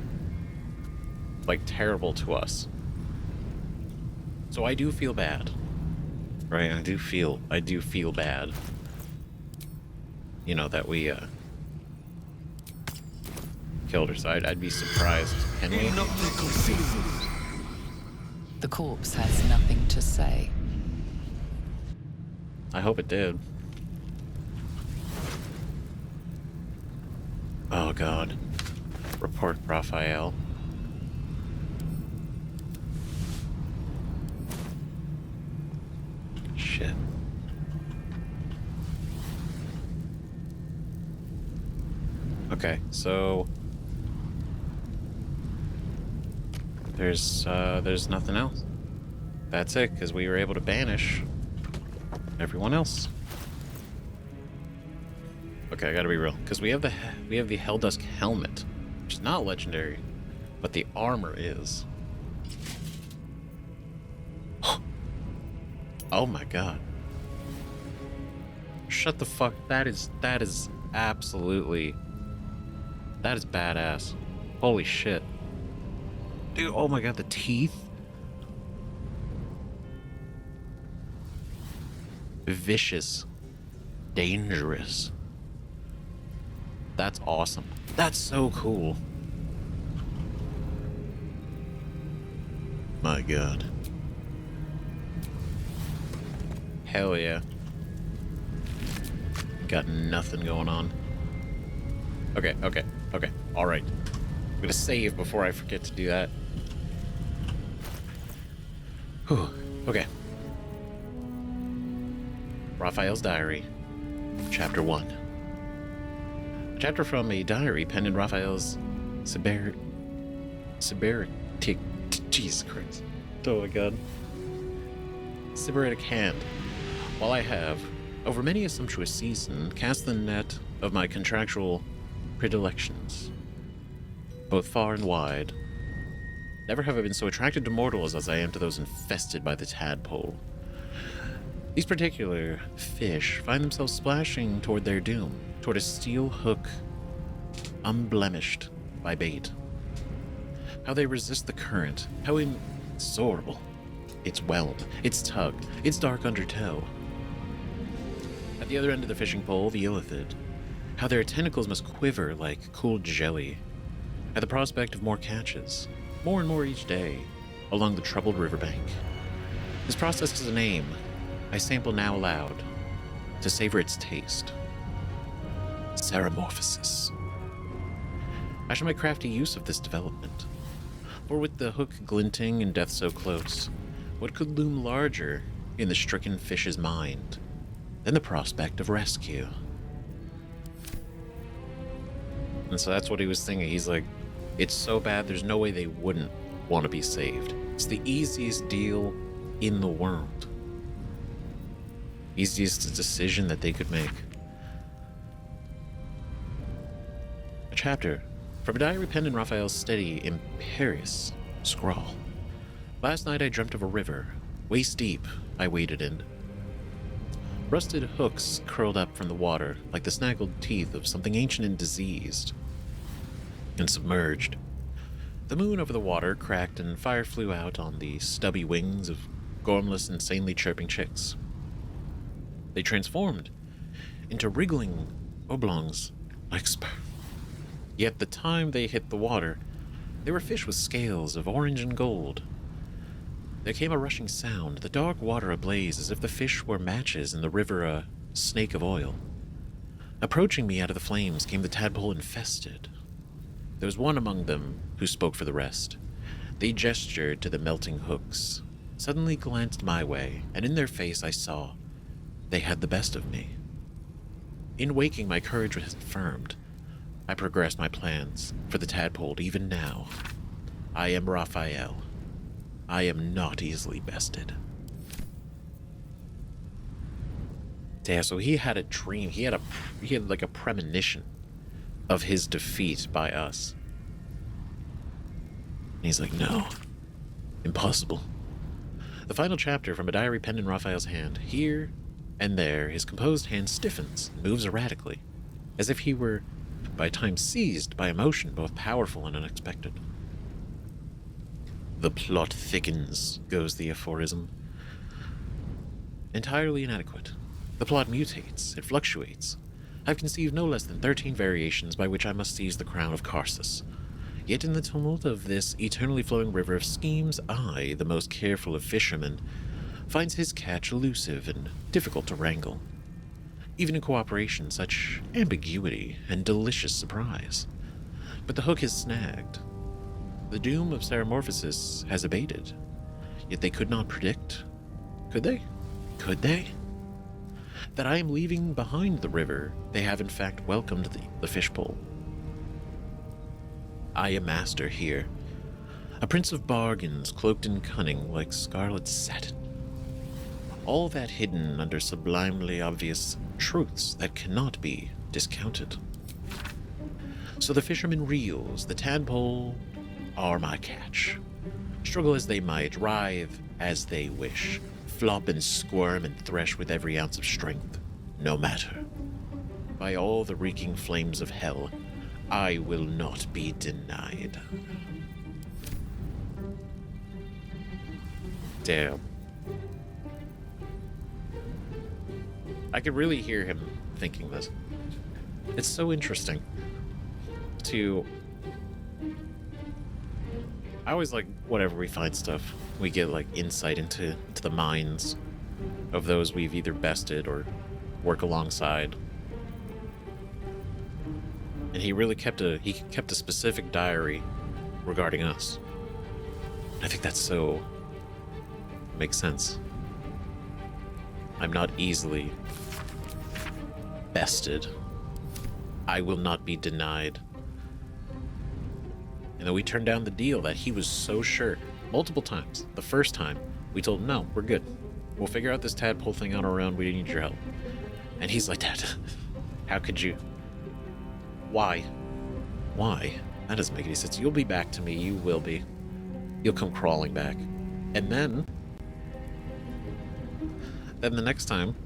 like, terrible to us. So I do feel bad. Right? I do feel bad. You know, that we, killed her, so I'd be surprised. Can we? The corpse has nothing to say. I hope it did. Oh god. Report Raphael. Shit. Okay, so there's nothing else. That's it, because we were able to banish everyone else. Okay, I gotta be real, because we have the Helldusk helmet, which is not legendary, but the armor is. Oh my god! Shut the fuck! That is absolutely, that is badass. Holy shit, dude! Oh my god, the teeth. Vicious, dangerous. That's awesome. That's so cool. My god. Hell yeah. Got nothing going on. Okay. Alright. I'm gonna save before I forget to do that. Whew. Okay. Raphael's Diary, Chapter 1. A chapter from a diary penned in Raphael's Siberitic... Jesus Christ. Oh my god. Siberitic hand. While I have, over many a sumptuous season, cast the net of my contractual predilections, both far and wide, never have I been so attracted to mortals as I am to those infested by the tadpole. These particular fish find themselves splashing toward their doom, toward a steel hook unblemished by bait. How they resist the current, how inexorable its whelm, its tug, its dark undertow. At the other end of the fishing pole, the illithid, how their tentacles must quiver like cooled jelly at the prospect of more catches, more and more each day, along the troubled riverbank. This process is a name I sample now aloud to savor its taste. Ceramorphosis. I shall make crafty use of this development, for with the hook glinting and death so close, what could loom larger in the stricken fish's mind than the prospect of rescue? And so that's what he was thinking. He's like, It's so bad, there's no way they wouldn't want to be saved. It's the easiest deal in the world. Easiest decision that they could make. A chapter from a diary penned in Raphael's steady, imperious scrawl. Last night I dreamt of a river. Waist deep, I waded in. Rusted hooks curled up from the water like the snaggled teeth of something ancient and diseased. And submerged. The moon over the water cracked and fire flew out on the stubby wings of gormless, insanely chirping chicks. They transformed into wriggling oblongs like Yet the time they hit the water, they were fish with scales of orange and gold. There came a rushing sound, the dark water ablaze as if the fish were matches and the river a snake of oil. Approaching me out of the flames came the tadpole infested. There was one among them who spoke for the rest. They gestured to the melting hooks, suddenly glanced my way, and in their face I saw they had the best of me. In waking, my courage was firmed. I progressed my plans for the tadpole even now. I am Raphael. I am not easily bested. Yeah, so he had a dream. He had like a premonition of his defeat by us. And he's like, no, impossible. The final chapter from a diary penned in Raphael's hand. Here and there, his composed hand stiffens and moves erratically, as if he were by time seized by emotion both powerful and unexpected. The plot thickens, goes the aphorism. Entirely inadequate. The plot mutates, it fluctuates. I've conceived no less than 13 variations by which I must seize the crown of Karsus. Yet in the tumult of this eternally flowing river of schemes, I, the most careful of fishermen, finds his catch elusive and difficult to wrangle. Even in cooperation, such ambiguity and delicious surprise. But the hook is snagged. The doom of Ceramorphosis has abated. Yet they could not predict. Could they? Could they? That I am leaving behind the river, they have in fact welcomed the fishbowl. I am master here, a prince of bargains cloaked in cunning like scarlet satin. All that hidden under sublimely obvious truths that cannot be discounted. So the fisherman reels, the tadpole are my catch. Struggle as they might, writhe as they wish, flop and squirm and thresh with every ounce of strength, no matter. By all the reeking flames of hell, I will not be denied. Damn. I could really hear him thinking this. It's so interesting to... I always like, whenever we find stuff, we get like insight into the minds of those we've either bested or work alongside. And he really kept a specific diary regarding us. I think that's so makes sense. I'm not easily bested. I will not be denied. And then we turned down the deal that he was so sure multiple times. The first time, we told him, no, we're good. We'll figure out this tadpole thing on our own. We need your help. And he's like, Dad, how could you? Why? Why? That doesn't make any sense. You'll be back to me. You will be. You'll come crawling back. And then the next time,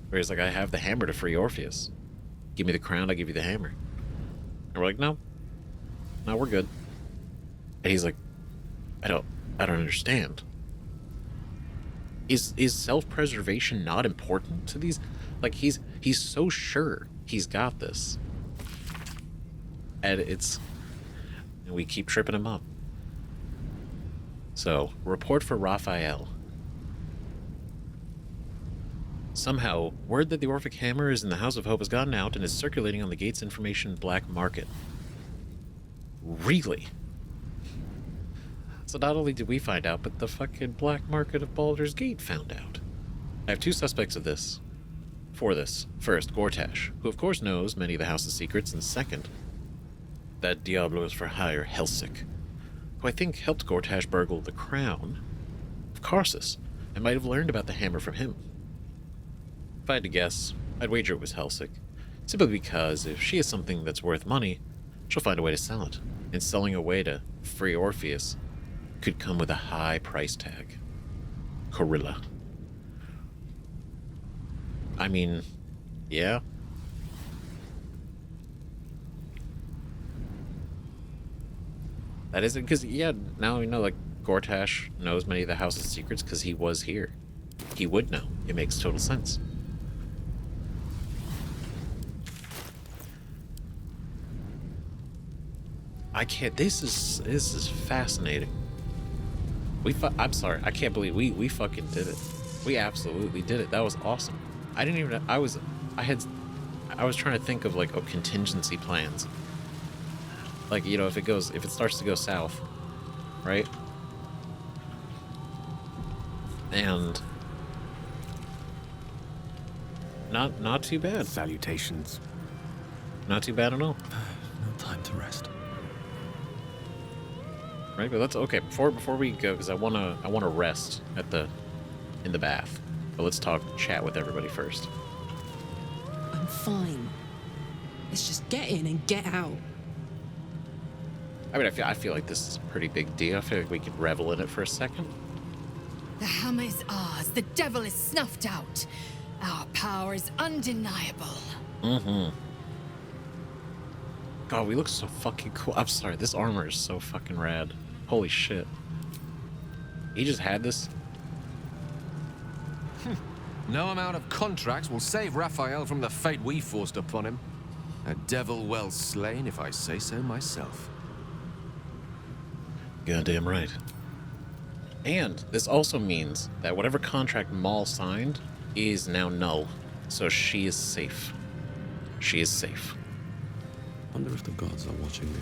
where he's like, I have the hammer to free Orpheus. Give me the crown, I'll give you the hammer. And we're like, no, we're good. And he's like, I don't understand. Is self-preservation not important to these? Like, he's so sure he's got this. And we keep tripping him up. So, report for Raphael. Somehow, word that the Orphic Hammer is in the House of Hope has gotten out and is circulating on the Gates Information black market. Really? So not only did we find out, but the fucking black market of Baldur's Gate found out. I have two suspects of this. For this. First, Gortash, who of course knows many of the House's secrets, and second, that Diablo is for hire Helsik, who I think helped Gortash burgle the crown of Karsus, and might have learned about the hammer from him. If I had to guess, I'd wager it was Helsik, simply because if she has something that's worth money, she'll find a way to sell it, and selling away to free Orpheus could come with a high price tag. Corilla. I mean, yeah. That isn't because, yeah, now we know, like, Gortash knows many of the house's secrets because he was here. He would know. It makes total sense. I can't. This is fascinating. I'm sorry. I can't believe we fucking did it. We absolutely did it. That was awesome. I didn't even. I was trying to think of like contingency plans. Like, you know, if it starts to go south, right? And not too bad. Salutations. Not too bad at all. No time to rest. Right, but that's okay. Before we go, because I wanna rest in the bath. But let's chat with everybody first. I'm fine. Let's just get in and get out. I mean, I feel like this is a pretty big deal. I feel like we could revel in it for a second. The hammer is ours. The devil is snuffed out. Our power is undeniable. Mm-hmm. God, we look so fucking cool. I'm sorry, this armor is so fucking rad. Holy shit. He just had this? No amount of contracts will save Raphael from the fate we forced upon him. A devil well slain, if I say so myself. Goddamn right. And this also means that whatever contract Maul signed is now null. So she is safe. She is safe. Wonder if the gods are watching me.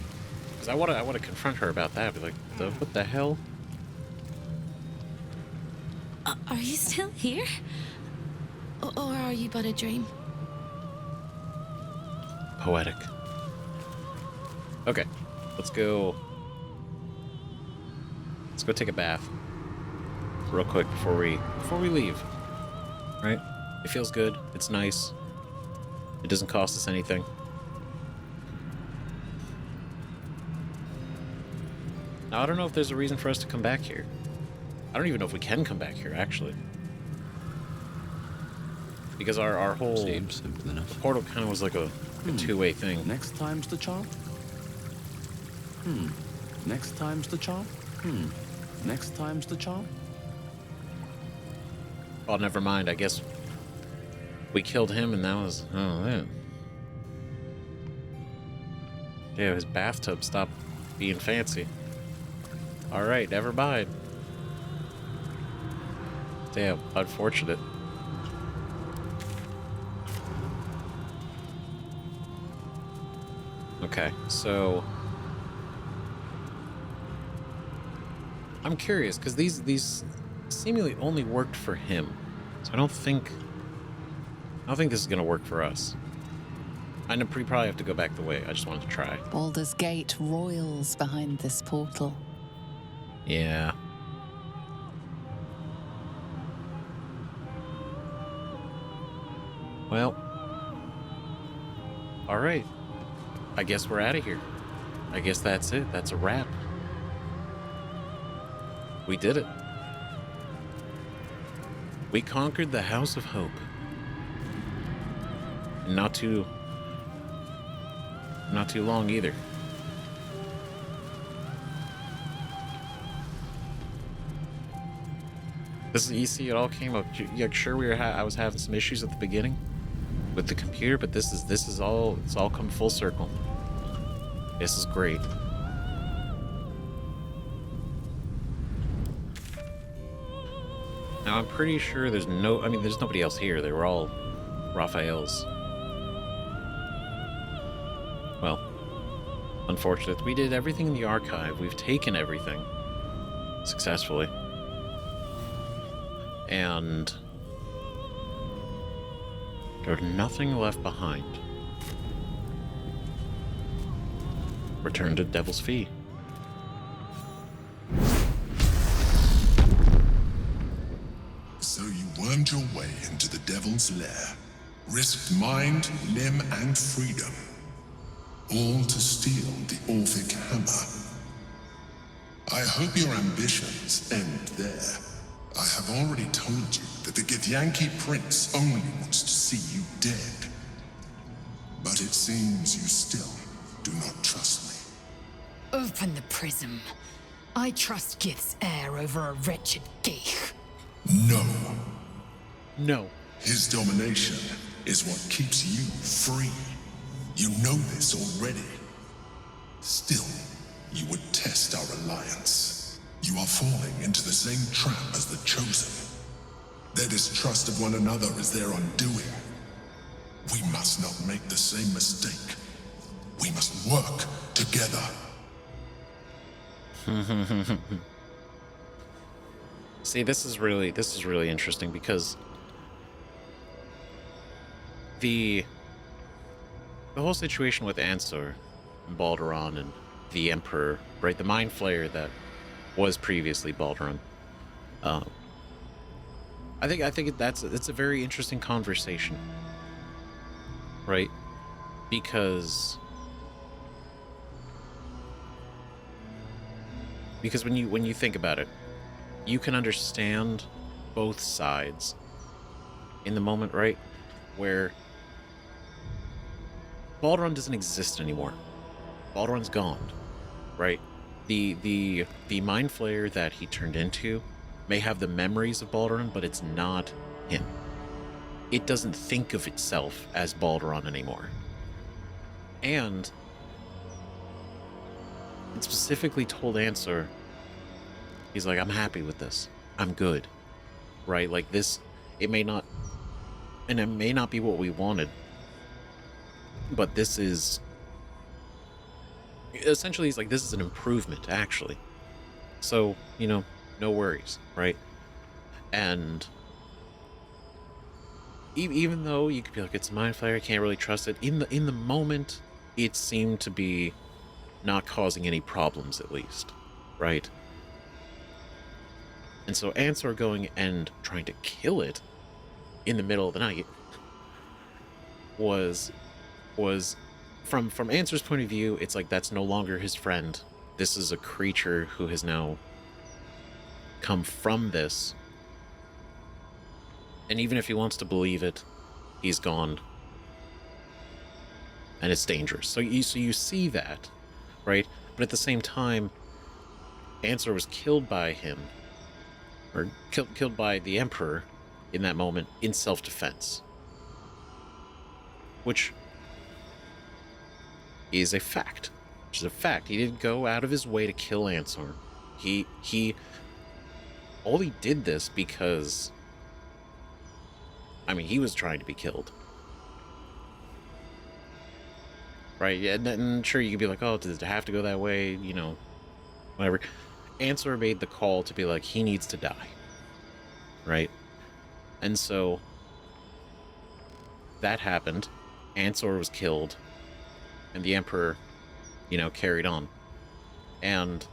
Because I want to confront her about that. Be like, what the hell? Are you still here? Or are you but a dream? Poetic. Okay, let's go. Let's go take a bath, real quick before we leave. Right? It feels good. It's nice. It doesn't cost us anything. Now, I don't know if there's a reason for us to come back here. I don't even know if we can come back here, actually. Because our whole Seems simple enough. the portal kind of was like a two-way thing. Next time's the charm? Next time's the charm? Next time's the charm? Oh, never mind. I guess we killed him and that was... Oh, man. Yeah, his bathtub stopped being fancy. Alright, never mind. Damn, unfortunate. Okay, so... I'm curious, because these seemingly only worked for him. So I don't think this is going to work for us. I know we probably have to go back the way. I just wanted to try. Baldur's Gate roils behind this portal. Yeah. Well. Alright. I guess we're out of here. I guess that's it. That's a wrap. We did it. We conquered the House of Hope. And not too long either. This is easy. It all came up. Yeah, sure, I was having some issues at the beginning with the computer, but this is all. It's all come full circle. This is great. Now I'm pretty sure there's nobody else here. They were all Raphael's. Well, unfortunate. We did everything in the archive. We've taken everything successfully. And there's nothing left behind. return to Devil's Fee. So you wormed your way into the Devil's Lair, risked mind, limb, and freedom, all to steal the Orphic Hammer. I hope your ambitions end there. I have already told you that the Githyanki Prince only wants to see you dead. But it seems you still do not trust me. Open the prism. I trust Gith's heir over a wretched geich. No. No. His domination is what keeps you free. You know this already. Still, you would test our alliance. You are falling into the same trap as the Chosen. Their distrust of one another is their undoing. We must not make the same mistake. We must work together. See, this is really interesting because the whole situation with Ansar and Balduran and the Emperor, right? The Mind Flayer that was previously Balduran. I think it's a very interesting conversation, right? Because when you think about it, you can understand both sides in the moment, right? Where Balduran doesn't exist anymore. Balduran's gone, right? The Mind Flayer that he turned into may have the memories of Balduran, but it's not him. It doesn't think of itself as Balduran anymore. And it specifically told Ansar, he's like, I'm happy with this. I'm good. Right? Like this, it may not be what we wanted, but this is essentially, he's like, this is an improvement, actually. So, no worries, right? And even though you could be like, it's a Mind Flayer, I can't really trust it, in the moment, it seemed to be not causing any problems, at least, right? And so Ansar going and trying to kill it in the middle of the night was from Ansar's point of view, it's like that's no longer his friend. This is a creature who has now come from this. And even if he wants to believe it, he's gone. And it's dangerous. So you see that, right? But at the same time, Ansar was killed by him, or killed by the Emperor in that moment in self-defense. Which is a fact. Which is a fact. He didn't go out of his way to kill Ansar. He only did this because, he was trying to be killed. Right? Yeah, and sure, you could be like, oh, does it have to go that way? Whatever. Ansar made the call to be like, he needs to die. Right? And so that happened. Ansar was killed. And the Emperor, carried on. And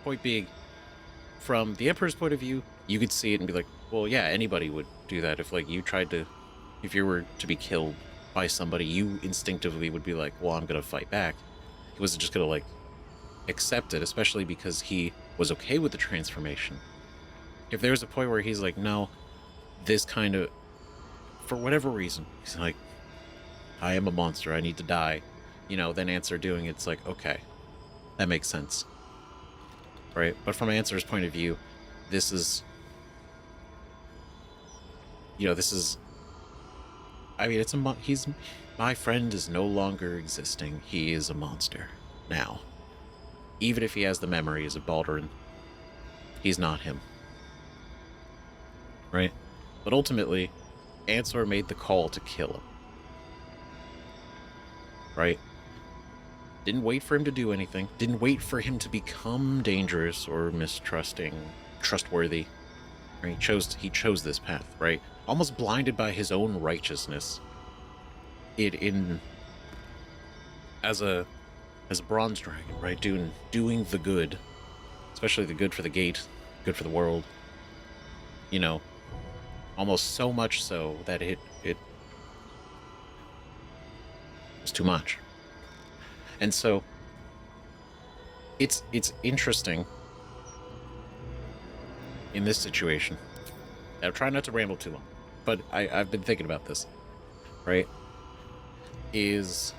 point being, from the Emperor's point of view, you could see it and be like, well, yeah, anybody would do that. If if you were to be killed by somebody, you instinctively would be like, well, I'm going to fight back. He wasn't just going to, accept it, especially because he was okay with the transformation. If there was a point where he's like, no, this kind of, for whatever reason, he's like, I am a monster, I need to die, then Ansar doing it's like, okay, that makes sense. Right? But from Ansar's point of view, this is, my friend is no longer existing. He is a monster now. Even if he has the memories of Balduran, he's not him. Right? But ultimately, Ansar made the call to kill him. Right? Didn't wait for him to do anything. Didn't wait for him to become dangerous or trustworthy. Right? He chose this path, right? Almost blinded by his own righteousness. In as a bronze dragon, right? Doing the good, especially the good for the gate, good for the world. You know, almost so much so that it was too much. And so it's interesting in this situation. I'm trying not to ramble too long, but I've been thinking about this, right? Do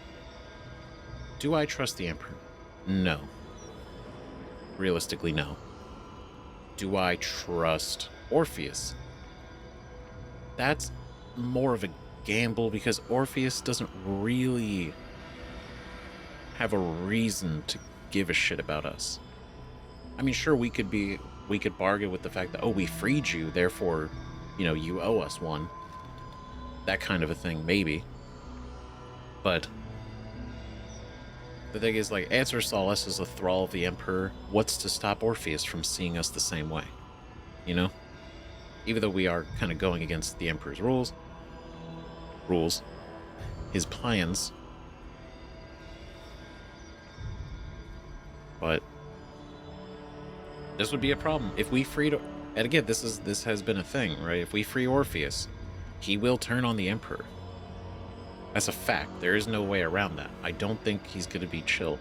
I trust the Emperor? No. Realistically, no. Do I trust Orpheus? That's more of a gamble, because Orpheus doesn't really have a reason to give a shit about us. I mean, sure, we could bargain with the fact that, oh, we freed you, therefore, you know, you owe us one. That kind of a thing, maybe. But the thing is, like, Answer saw us as a thrall of the Emperor. What's to stop Orpheus from seeing us the same way? You know? Even though we are kind of going against the Emperor's rules, his plans. But this would be a problem if we freed. And again, this has been a thing, right? If we free Orpheus, he will turn on the Emperor. That's a fact. There is no way around that. I don't think he's going to be chill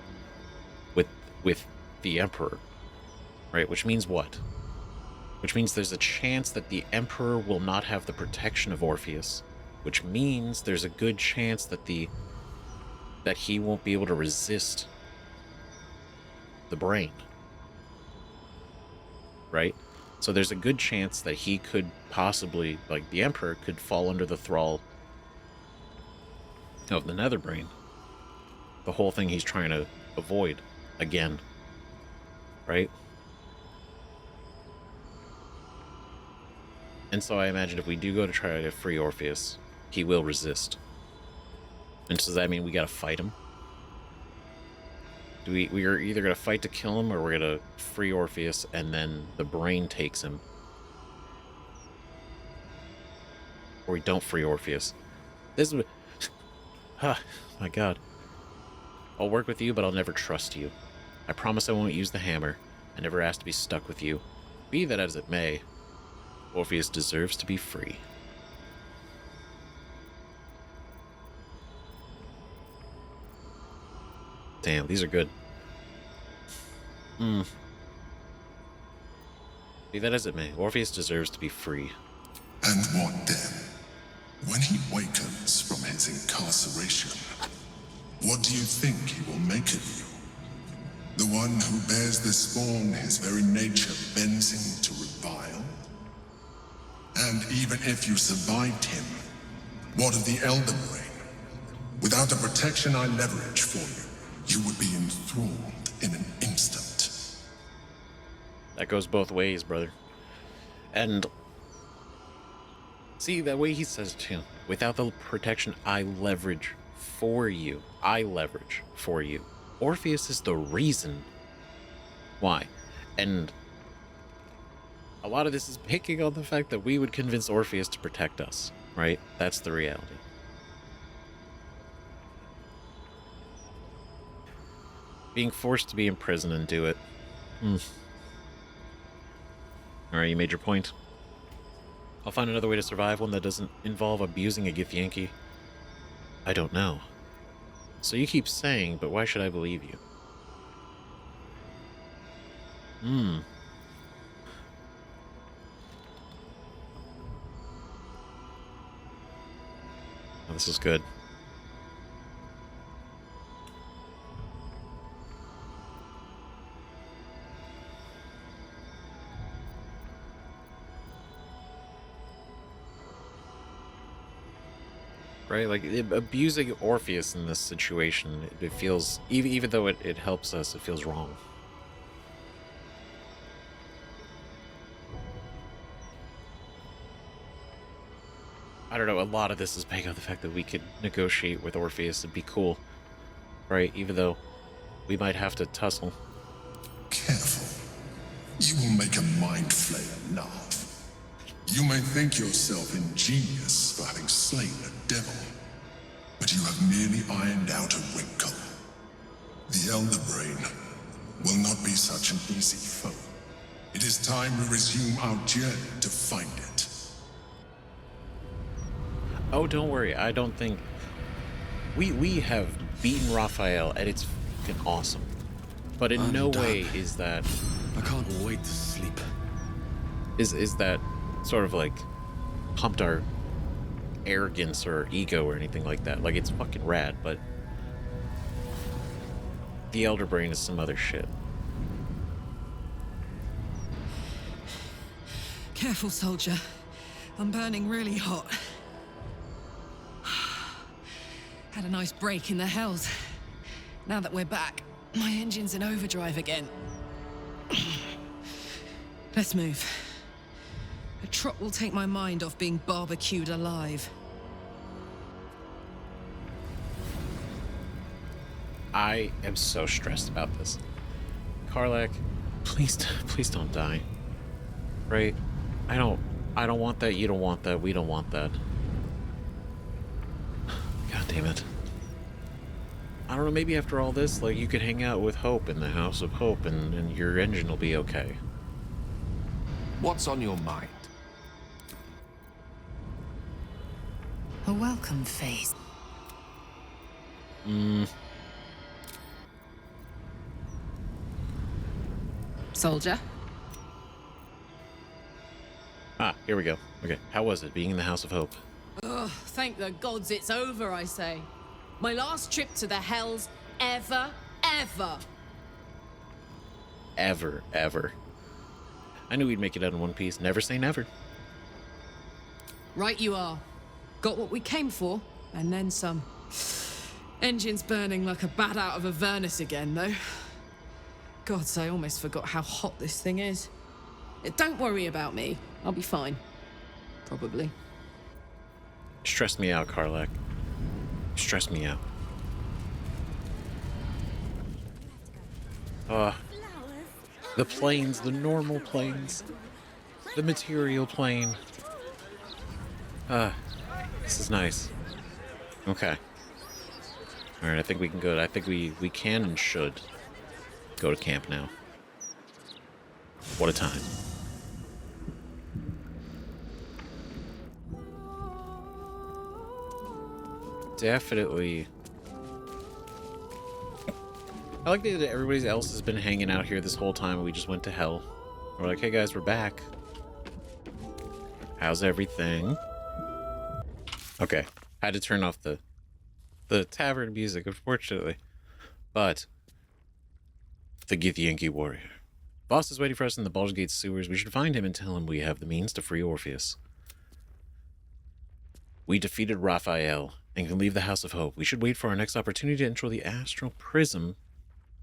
with the Emperor, right? Which means what? Which means there's a chance that the Emperor will not have the protection of Orpheus, which means there's a good chance that he won't be able to resist the brain, right? So there's a good chance that he could possibly, like, the Emperor could fall under the thrall of the nether brain. The whole thing he's trying to avoid again, right? And so I imagine if we do go to try to free Orpheus, he will resist. And so does that mean we gotta fight him? We are either gonna fight to kill him, or we're gonna free Orpheus and then the brain takes him. Or we don't free Orpheus. This is... my god. I'll work with you, but I'll never trust you. I promise I won't use the hammer. I never asked to be stuck with you. Be that as it may, Orpheus deserves to be free. Damn, these are good. Be that as it may, Orpheus deserves to be free. And what then? When he wakens from his incarceration, what do you think he will make of you? The one who bears the spawn his very nature bends him to revile? And even if you survived him, what of the Elder Brain? Without the protection I leverage for you, you would be enthralled in an instant. That goes both ways, brother. And see, that way he says too, without the protection I leverage for you. Orpheus is the reason why. And a lot of this is picking on the fact that we would convince Orpheus to protect us, right? That's the reality. Being forced to be in prison and do it. Alright, you made your point. I'll find another way to survive, one that doesn't involve abusing a Githyanki. I don't know. So you keep saying, but why should I believe you? Oh, this is good. Right, like, abusing Orpheus in this situation, it feels, even though it helps us, it feels wrong. I don't know, a lot of this is based on the fact that we could negotiate with Orpheus and be cool, right? Even though we might have to tussle. Careful. You will make a mind flayer laugh. You may think yourself ingenious for having slain a devil, but you have merely ironed out a wrinkle. the Elder Brain will not be such an easy foe. It is time we resume our journey to find it. Oh, don't worry. I don't think... We have beaten Raphael, and it's fucking awesome. But in no way is that... I can't wait to sleep. Is that sort of like pumped our arrogance or ego or anything like that. Like, it's fucking rad, but the Elder Brain is some other shit. Careful, soldier. I'm burning really hot. Had a nice break in the hells. Now that we're back, my engine's in overdrive again. Let's move. A trot will take my mind off being barbecued alive. I am so stressed about this. Karlach, please don't die. Right? I don't want that, you don't want that, we don't want that. God damn it. I don't know, maybe after all this, like, you could hang out with Hope in the House of Hope and your engine will be okay. What's on your mind? A welcome face. Soldier? Ah, here we go. Okay, how was it being in the House of Hope? Ugh, thank the gods it's over, I say. My last trip to the hells ever. Ever. I knew we'd make it out in one piece. Never say never. Right you are. Got what we came for, and then some. Engine's burning like a bat out of a furnace again, though. Gods, I almost forgot how hot this thing is. Don't worry about me. I'll be fine. Probably. Stress me out, Karlach. Stress me out. The planes, the normal planes. The material plane. This is nice. Okay. Alright, I think we can go. I think we can and should go to camp now. What a time. Definitely. I like that everybody else has been hanging out here this whole time and we just went to hell. We're like, hey guys, we're back. How's everything? Okay. Had to turn off the tavern music, unfortunately. But the Githyanki warrior. Boss is waiting for us in the Baldur's Gate sewers. We should find him and tell him we have the means to free Orpheus. We defeated Raphael and can leave the House of Hope. We should wait for our next opportunity to enter the Astral Prism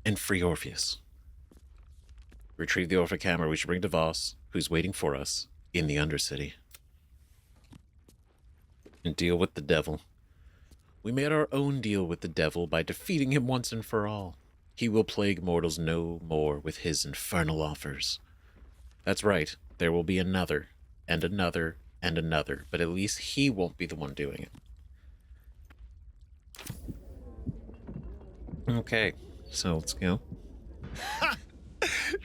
and free Orpheus. Retrieve the Orphic Hammer we should bring to Voss, who's waiting for us in the Undercity. And deal with the devil. We made our own deal with the devil by defeating him once and for all. He will plague mortals no more with his infernal offers. That's right, there will be another, and another, and another, but at least he won't be the one doing it. Okay, so let's go. Ha!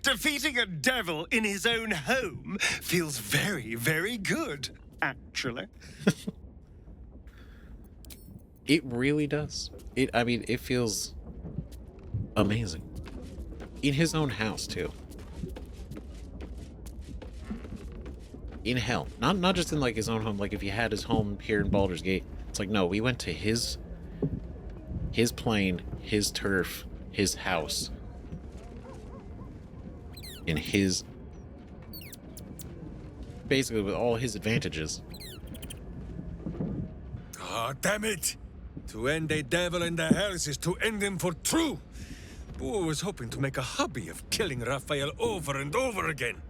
Defeating a devil in his own home feels very, very good, actually. It really does. I mean, it feels amazing. In his own house, too. In hell. Not just in, like, his own home. Like, if he had his home here in Baldur's Gate. It's like, no, we went to his plane, his turf, his house. In his... basically, with all his advantages. Ah, damn it! To end a devil in the hells is to end him for true! Boor was hoping to make a hobby of killing Raphael over and over again.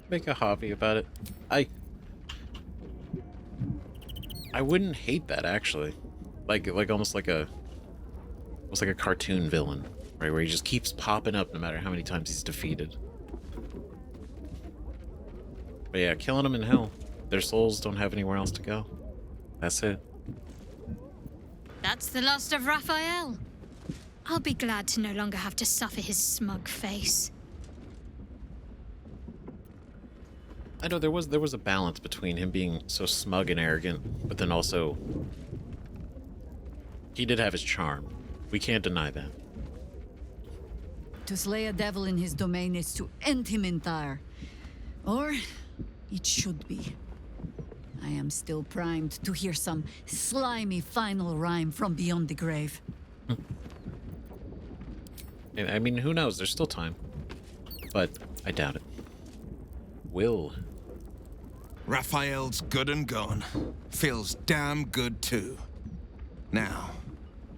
Make a hobby about it. I wouldn't hate that, actually. Like almost like a cartoon villain, right? Where he just keeps popping up no matter how many times he's defeated. But yeah, killing them in hell. Their souls don't have anywhere else to go. That's it. That's the last of Raphael. I'll be glad to no longer have to suffer his smug face. I know there was a balance between him being so smug and arrogant, but then also he did have his charm. We can't deny that. To slay a devil in his domain is to end him entire. Or it should be. I am still primed to hear some slimy final rhyme from beyond the grave. I mean, who knows? There's still time. But I doubt it. Will. Raphael's good and gone. Feels damn good too. Now,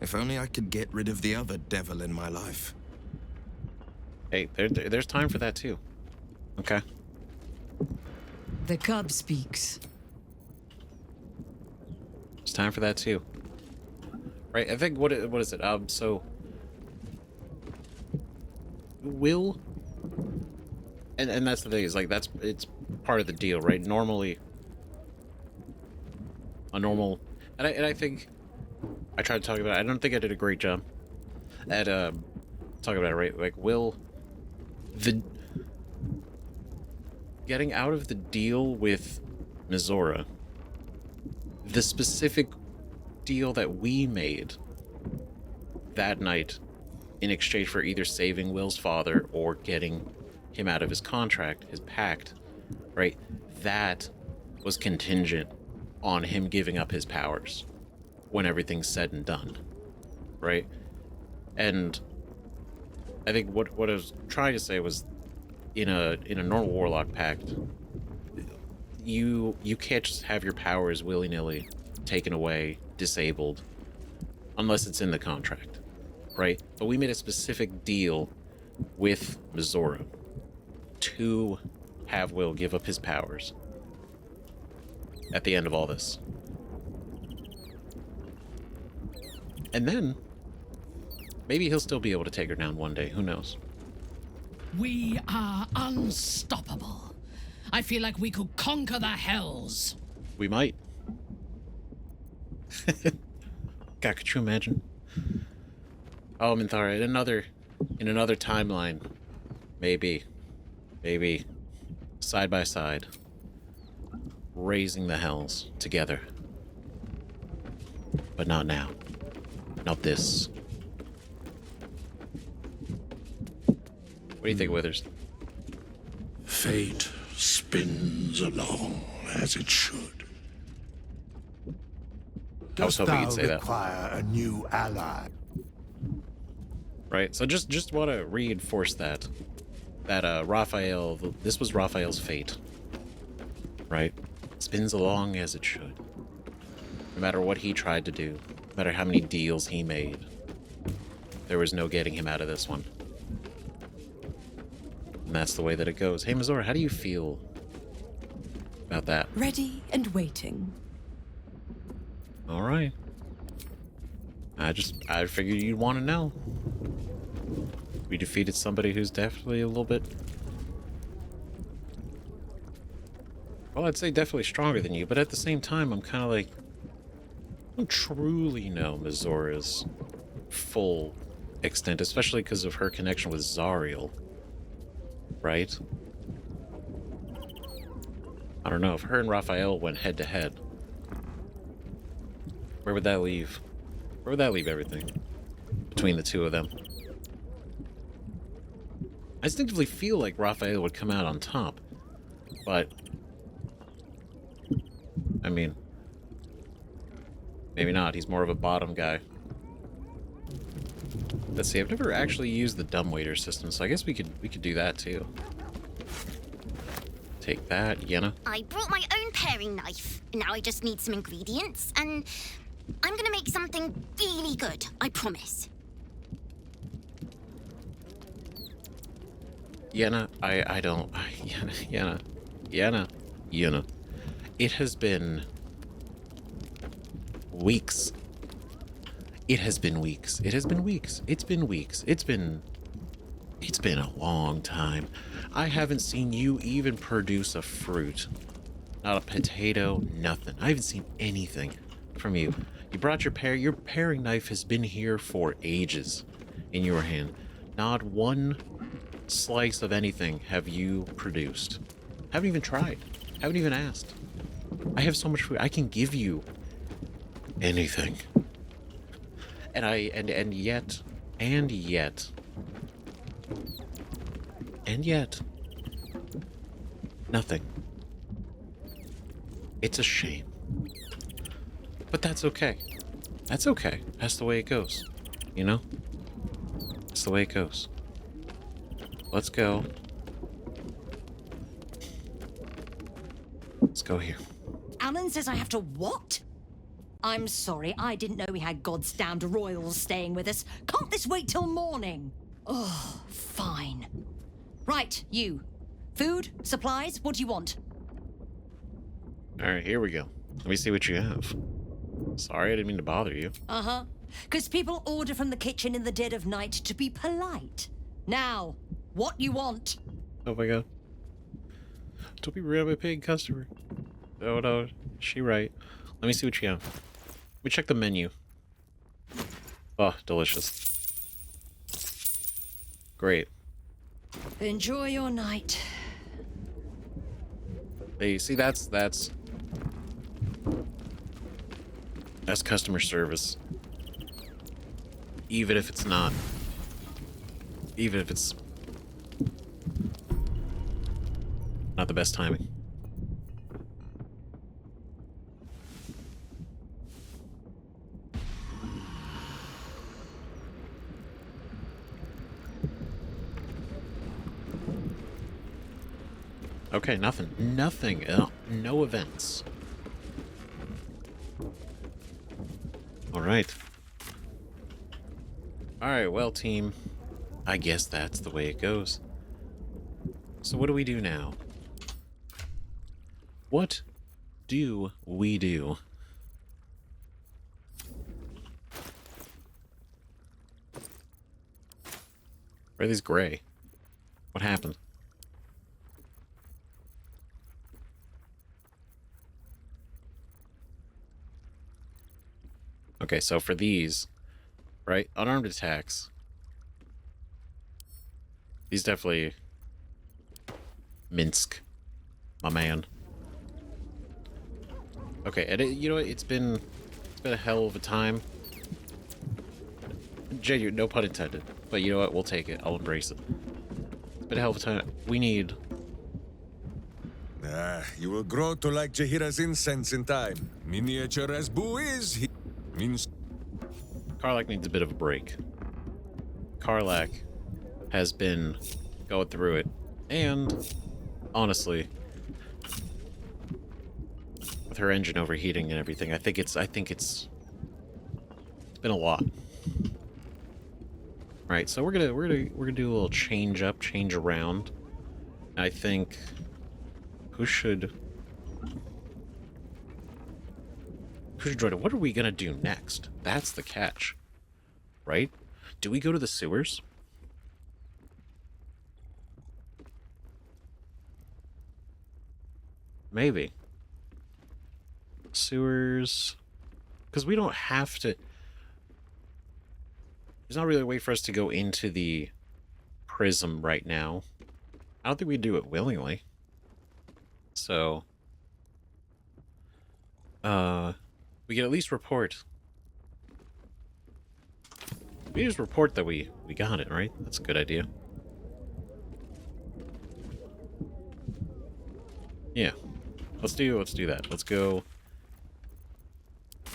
if only I could get rid of the other devil in my life. Hey, there's time for that too. Okay. The cub speaks. It's time for that too. Right, I think, what is it? So... Will... And that's the thing, is like, it's part of the deal, right? Normally... A normal... And I think... I tried to talk about it. I don't think I did a great job at, talking about it, right? Like, Will... Getting out of the deal with Mizora, the specific deal that we made that night in exchange for either saving Will's father or getting him out of his contract, his pact, right? That was contingent on him giving up his powers when everything's said and done, right? And I think what I was trying to say was, in a normal warlock pact, you can't just have your powers willy-nilly taken away, disabled, unless it's in the contract, right? But we made a specific deal with Mizora to have Will give up his powers at the end of all this. And then maybe he'll still be able to take her down one day, who knows? We are unstoppable. I feel like we could conquer the hells. We might. God, could you imagine? Oh, Minthara, in another timeline, maybe, side by side, raising the hells together. But not now. Not this. What do you think, Withers? Fate spins along as it should. I was hoping you'd say that. Require a new ally. Right, so just want to reinforce that Raphael, this was Raphael's fate, right? Spins along as it should. No matter what he tried to do, no matter how many deals he made, there was no getting him out of this one. And that's the way that it goes. Hey, Mizora, how do you feel about that? Ready and waiting. All right. I figured you'd want to know. We defeated somebody who's definitely a little bit... Well, I'd say definitely stronger than you, but at the same time, I'm kind of like... I don't truly know Mizora's full extent, especially because of her connection with Zariel. Right? I don't know, if her and Raphael went head to head, where would that leave? Where would that leave everything between the two of them? I instinctively feel like Raphael would come out on top, but I mean, maybe not. He's more of a bottom guy. Let's see. I've never actually used the dumbwaiter system, so I guess we could do that too. Take that, Yenna. I brought my own paring knife. Now I just need some ingredients, and I'm gonna make something really good. I promise. Yenna, I don't... Yenna. It has been... weeks. It has been weeks. It's been a long time. I haven't seen you even produce a fruit. Not a potato, nothing. I haven't seen anything from you. You brought your paring knife has been here for ages. in your hand. Not one slice of anything have you produced. Haven't even tried. Haven't even asked. I have so much food. I can give you anything. And yet, nothing. It's a shame. But that's okay. That's okay. That's the way it goes. You know? That's the way it goes. Let's go. Let's go here. Alan says I have to what? I'm sorry, I didn't know we had God's damned royals staying with us. Can't this wait till morning? Oh, fine. Right, you. Food? Supplies? What do you want? Alright, here we go. Let me see what you have. Sorry, I didn't mean to bother you. Uh-huh. Because people order from the kitchen in the dead of night to be polite. Now, what you want? Oh my god. Don't be rude, I'm a paying customer. Oh no, she right. Let me see what you have. Let me check the menu. Oh, delicious. Great. Enjoy your night. Hey, see, that's customer service. Even if it's not. Even if it's not the best timing. Okay, nothing. Nothing. No events. Alright. Alright, well, team. I guess that's the way it goes. So what do we do now? What do we do? Why are these gray? What happened? Okay, so for these, right, unarmed attacks, these definitely, Minsk, my man. Okay, and you know what, it's been a hell of a time. Genuine, no pun intended, but you know what, we'll take it, I'll embrace it. It's been a hell of a time. We need... You will grow to like Jahira's incense in time. Miniature as Boo is, he means... Karlak needs a bit of a break. Karlak has been going through it, and honestly, with her engine overheating and everything, I think it's been a lot. Right, so we're gonna do a little change around. I think who should join it? What are we gonna do next? That's the catch, right? Do we go to the sewers? Maybe. Sewers, because we don't have to. There's not really a way for us to go into the prism right now. I don't think we do it willingly. So, we can at least report. We just report that we got it, right? That's a good idea. Yeah. Let's do that. Let's go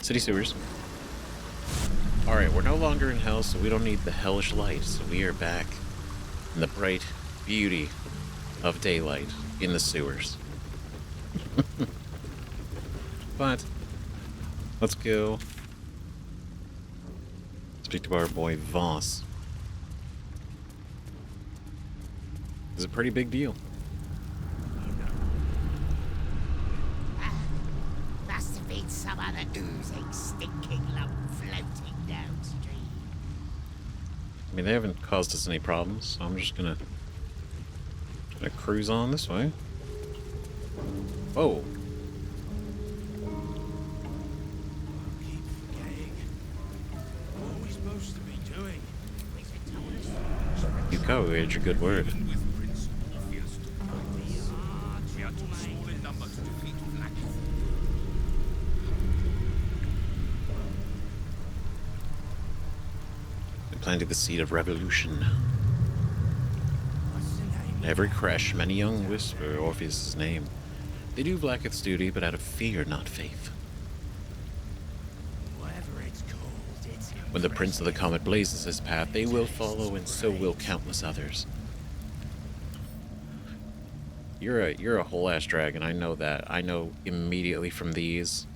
city sewers. Alright, we're no longer in hell, so we don't need the hellish light. So we are back in the bright beauty of daylight in the sewers. But let's go speak to our boy Voss. It's a pretty big deal. Must have been some other oozing, stinking lump floating downstream. I mean, they haven't caused us any problems, so I'm just gonna cruise on this way. Whoa. What are we supposed to be doing? go. We had your good word. They planted the seed of revolution. In every creche, many young whisper Orpheus' name. They do Blacketh's duty, but out of fear, not faith. When the Prince of the Comet blazes his path, they will follow, and so will countless others. You're a whole ass dragon. I know that. I know immediately from these,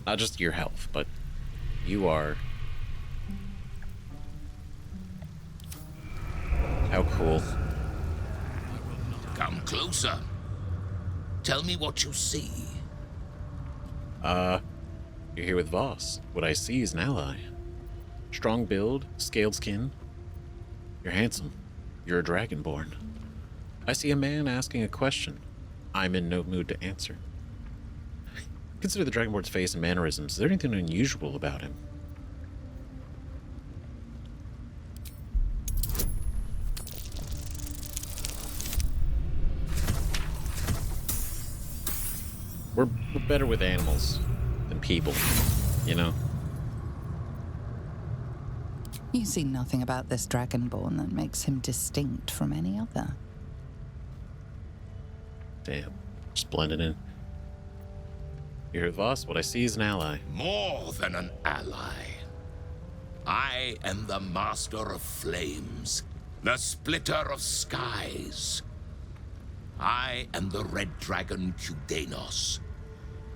not just your health, but you are. How cool. Come closer. Tell me what you see. You're here with Voss. What I see is an ally. Strong build, scaled skin. You're handsome. You're a dragonborn. I see a man asking a question. I'm in no mood to answer. Consider the dragonborn's face and mannerisms. Is there anything unusual about him? We're better with animals than people, you know? You see nothing about this dragonborn that makes him distinct from any other. Damn. Just blending in. You heard Voss? What I see is an ally. More than an ally. I am the Master of Flames, the Splitter of Skies. I am the Red Dragon Kudanos.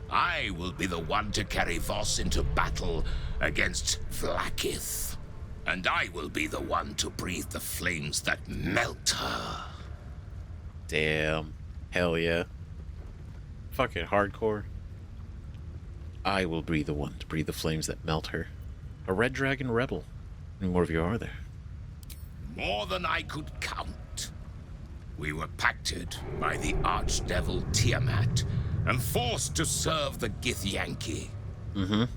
I will be the one to carry Voss into battle against Vlaakith. And I will be the one to breathe the flames that melt her. Damn. Hell yeah. Fucking hardcore. I will be the one to breathe the flames that melt her. A red dragon rebel. How many more of you are there? More than I could count. We were pacted by the archdevil Tiamat and forced to serve the Githyanki.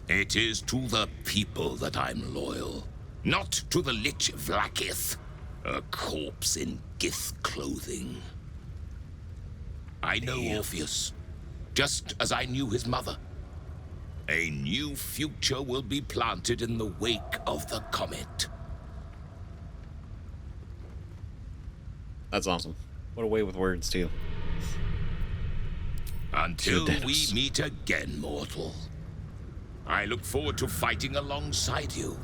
It is to the people that I'm loyal, not to the lich Vlaakith, a corpse in Gith clothing. I know Orpheus, just as I knew his mother. A new future will be planted in the wake of the comet. That's awesome. What a way with words, too. Until we meet again, mortal. I look forward to fighting alongside you.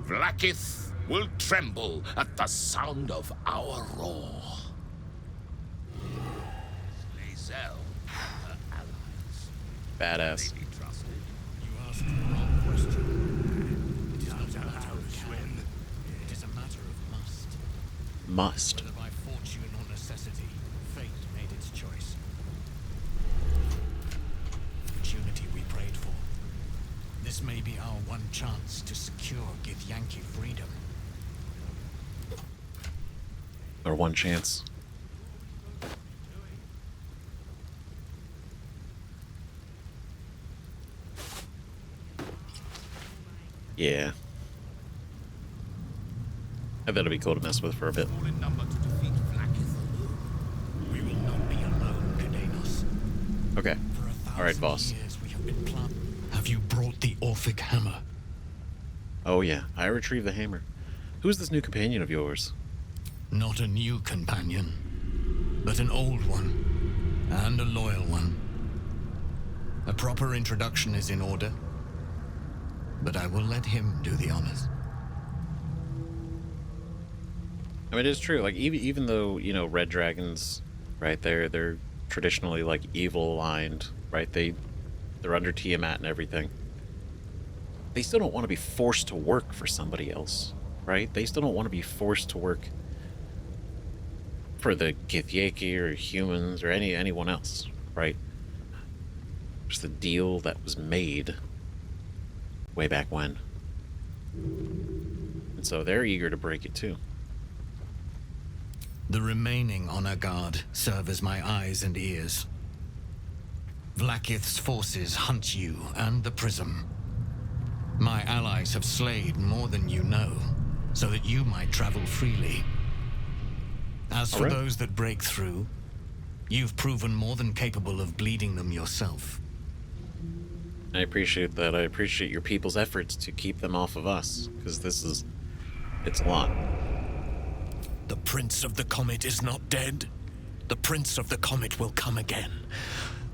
Vlaakith will tremble at the sound of our roar. Lae'zel and her allies. Badass. May be trusted. You asked the wrong question. It is not a matter of can. It is a matter of must. Must. Whether by fortune or necessity, fate made its choice. Opportunity we prayed for. This may be our one chance to secure Githyanki freedom. Our one chance. Yeah. I bet it'd be cool to mess with for a bit. We will not be alone, Kudanos. Okay. Alright, boss. Have you brought the Orphic hammer? Oh yeah, I retrieved the hammer. Who's this new companion of yours? Not a new companion, but an old one, and a loyal one. A proper introduction is in order, but I will let him do the honors. I mean, it is true. Like, even though, you know, red dragons, right, they're traditionally, like, evil aligned, right? They're under Tiamat and everything. They still don't want to be forced to work for somebody else, right? They still don't want to be forced to work for the Githyanki or humans or anyone else, right? Just the deal that was made way back when. And so they're eager to break it too. The remaining honor guard serve as my eyes and ears. Vlaakith's forces hunt you and the prism. My allies have slayed more than you know, so that you might travel freely, As for those that break through, you've proven more than capable of bleeding them yourself. I appreciate that. I appreciate your people's efforts to keep them off of us, because it's a lot. The Prince of the Comet is not dead. The Prince of the Comet will come again.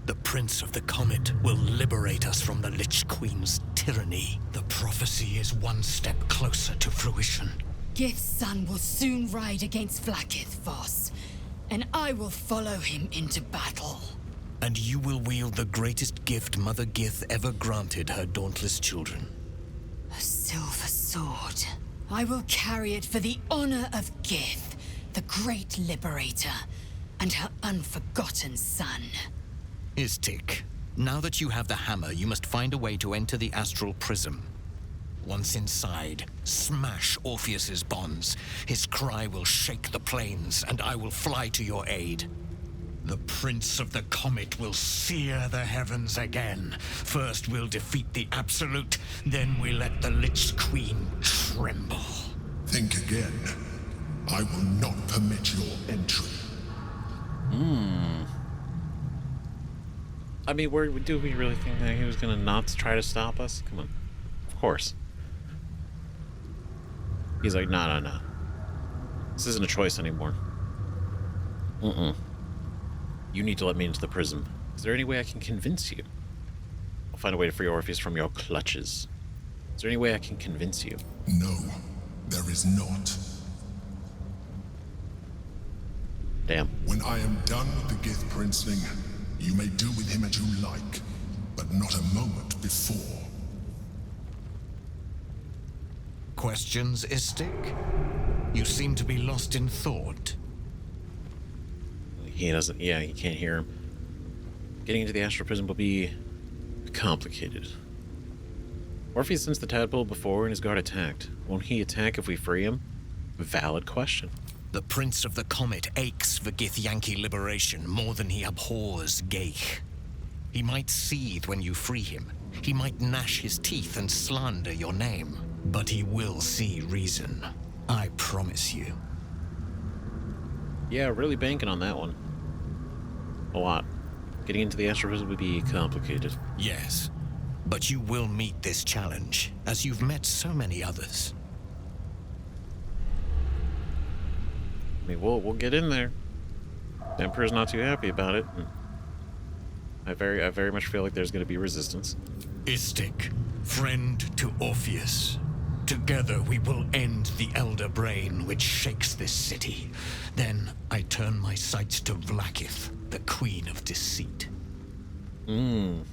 The Prince of the Comet will liberate us from the Lich Queen's tyranny. The prophecy is one step closer to fruition. Gith's son will soon ride against Vlaakith, Voss, and I will follow him into battle. And you will wield the greatest gift Mother Gith ever granted her dauntless children. A silver sword. I will carry it for the honor of Gith, the great liberator, and her unforgotten son. Istik, now that you have the hammer, you must find a way to enter the astral prism. Once inside, smash Orpheus's bonds. His cry will shake the plains, and I will fly to your aid. The Prince of the Comet will sear the heavens again. First we'll defeat the Absolute, then we let the Lich Queen tremble. Think again. I will not permit your entry. I mean, do we really think that he was gonna not try to stop us? Come on. Of course. He's like, no. This isn't a choice anymore. You need to let me into the prism. Is there any way I can convince you? I'll find a way to free Orpheus from your clutches. Is there any way I can convince you? No, there is not. Damn. When I am done with the Gith Princeling, you may do with him as you like, but not a moment before. Questions, Istik? You seem to be lost in thought. He doesn't, yeah, he can't hear him. Getting into the astral prison will be complicated. Orpheus sensed the tadpole before and his guard attacked. Won't he attack if we free him? Valid question. The Prince of the Comet aches for Githyanki liberation more than he abhors Geich. He might seethe when you free him. He might gnash his teeth and slander your name. But he will see reason. I promise you. Yeah, really banking on that one. A lot. Getting into the astral prison would be complicated. Yes, but you will meet this challenge, as you've met so many others. I mean, we'll get in there. The Emperor's not too happy about it. I very much feel like there's going to be resistance. Istik, friend to Orpheus. Together we will end the Elder Brain which shakes this city. Then I turn my sights to Vlaakith, the Queen of Deceit. The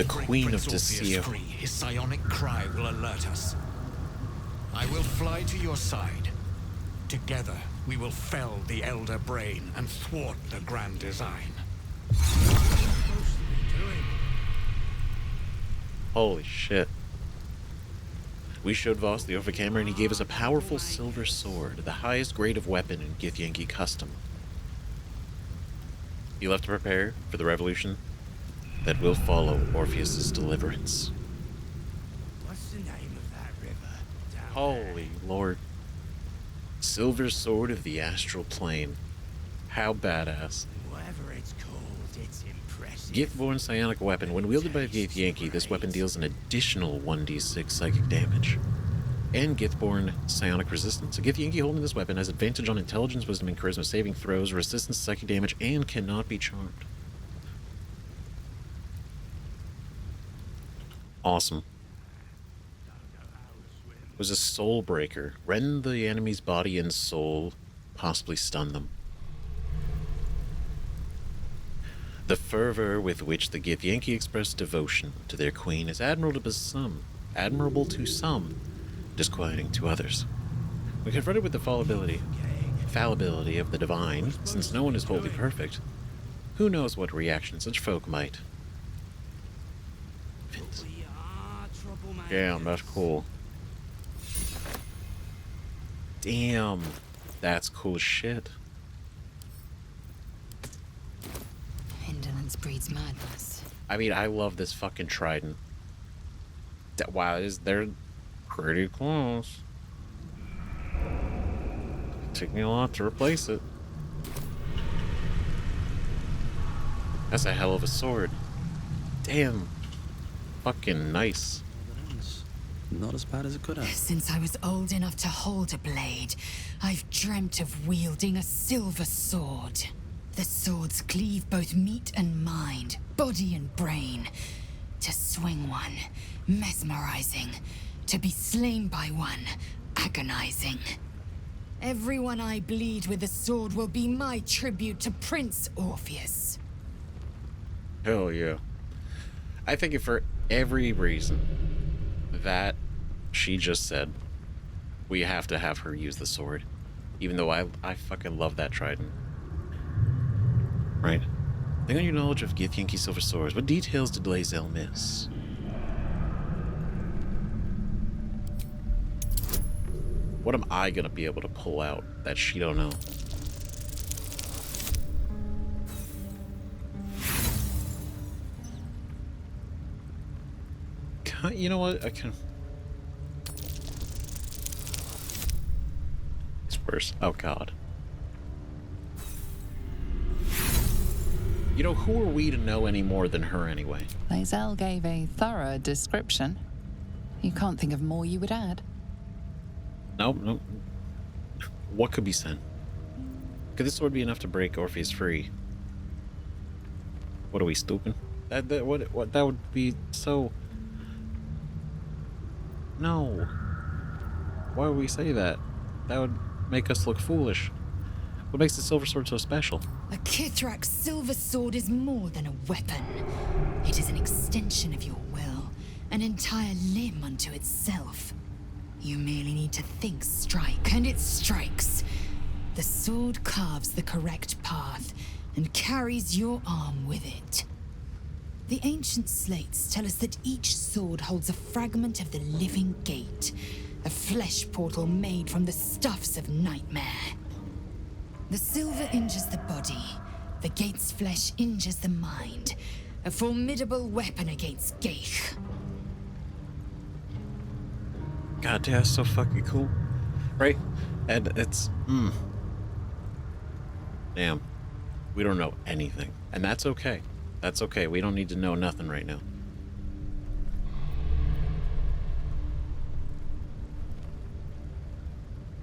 Queen of Deceit. Free, his psionic cry will alert us. I will fly to your side. Together we will fell the Elder Brain and thwart the grand design. Holy shit. We showed Voss the overhammer and he gave us a powerful silver sword, the highest grade of weapon in Githyanki custom. He left to prepare for the revolution that will follow Orpheus's deliverance. What's the name of that river? Holy Lord. Silver sword of the astral plane. How badass. Whatever it's called, it's impressive. Githborn psionic weapon. When wielded by Githyanki, this weapon deals an additional 1d6 psychic damage. And Githborn psionic resistance. A Githyanki holding this weapon has advantage on intelligence, wisdom, and charisma saving throws, resistance to psychic damage, and cannot be charmed. Awesome. It was a soul breaker. Rend the enemy's body and soul, possibly stun them. The fervor with which the Githyanki express devotion to their queen is admirable to some, disquieting to others. When confronted with the fallibility of the divine, since no one is wholly perfect, who knows what reaction such folk might. Damn, that's cool. Damn, that's cool as shit. Indolence breeds madness. I mean, I love this fucking trident. Wow, they're pretty close. take me a lot to replace it. That's a hell of a sword. Damn. Fucking nice. Not as bad as it could have. Since I was old enough to hold a blade, I've dreamt of wielding a silver sword. The swords cleave both meat and mind, body and brain. To swing one, mesmerizing. To be slain by one, agonizing. Everyone I bleed with a sword will be my tribute to Prince Orpheus. Hell yeah. I think if for every reason that she just said, we have to have her use the sword. Even though I fucking love that trident. Right. Think on your knowledge of Githyanki silver swords. What details did Lae'zel miss? What am I gonna be able to pull out that she don't know? You know what? I can. It's worse. Oh God. You know, who are we to know any more than her anyway? Lae'zel gave a thorough description. You can't think of more you would add. Nope. What could be said? Could this sword be enough to break Orpheus free? What are we, stupid? That would be so. No. Why would we say that? That would make us look foolish. What makes the silver sword so special? A Kithrak's silver sword is more than a weapon. It is an extension of your will, an entire limb unto itself. You merely need to think strike, and it strikes. The sword carves the correct path, and carries your arm with it. The ancient slates tell us that each sword holds a fragment of the living gate, a flesh portal made from the stuffs of nightmare. The silver injures the body, the gate's flesh injures the mind, a formidable weapon against Gaich. God damn, that's so fucking cool. Right? And it's, Damn. We don't know anything. And that's okay. That's okay. We don't need to know nothing right now.